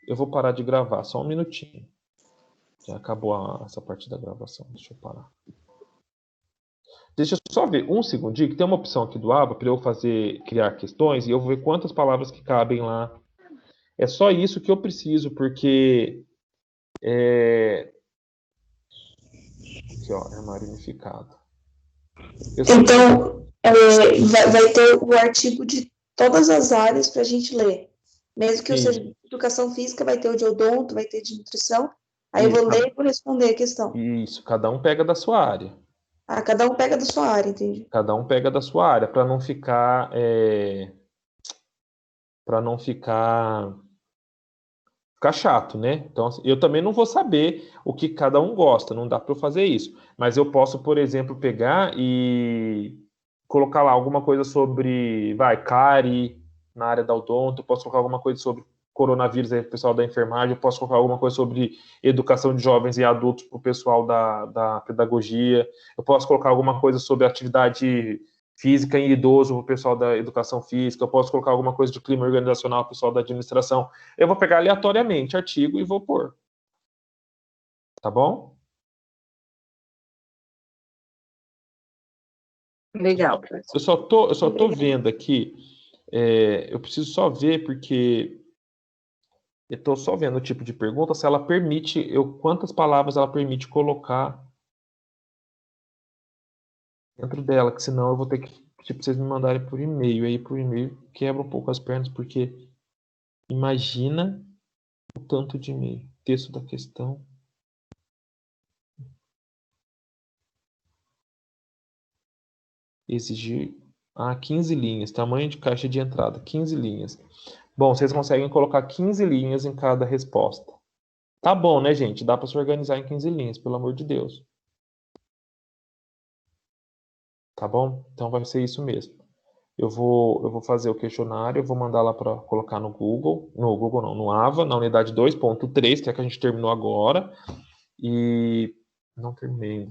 Eu vou parar de gravar, só um minutinho. Já acabou essa parte da gravação. Deixa eu parar. Deixa eu só ver um segundinho, que tem uma opção aqui do AVA para eu criar questões e eu vou ver quantas palavras que cabem lá. É só isso que eu preciso, porque aqui, ó, armário unificado. Então, vai ter o artigo de todas as áreas para a gente ler. Mesmo que eu seja de educação física, vai ter o de odonto, vai ter de nutrição. Aí eu vou ler e vou responder a questão. Isso, cada um pega da sua área. Ah, cada um pega da sua área, entendi. Cada um pega da sua área, para não ficar... ficar chato, né? Então, eu também não vou saber o que cada um gosta, não dá para eu fazer isso. Mas eu posso, por exemplo, pegar e colocar lá alguma coisa sobre, cárie na área da odonto, eu posso colocar alguma coisa sobre coronavírus aí pro pessoal da enfermagem, eu posso colocar alguma coisa sobre educação de jovens e adultos pro pessoal da pedagogia, eu posso colocar alguma coisa sobre atividade física em idoso pro pessoal da educação física, eu posso colocar alguma coisa de clima organizacional pro pessoal da administração. Eu vou pegar aleatoriamente artigo e vou pôr. Tá bom? Legal. Eu só tô vendo aqui, eu preciso só ver porque eu tô só vendo o tipo de pergunta, se ela permite, quantas palavras ela permite colocar dentro dela, que senão eu vou ter que pedir pra vocês me mandarem por e-mail. Aí por e-mail quebra um pouco as pernas, porque imagina o tanto de e-mail. Texto da questão. Exigir 15 linhas. Tamanho de caixa de entrada, 15 linhas. Bom, vocês conseguem colocar 15 linhas em cada resposta. Tá bom, né, gente? Dá para se organizar em 15 linhas, pelo amor de Deus. Tá bom? Então vai ser isso mesmo. Eu vou fazer o questionário, eu vou mandar lá para colocar no Google. No Google não, no AVA, na unidade 2.3, que é a que a gente terminou agora. E não terminei.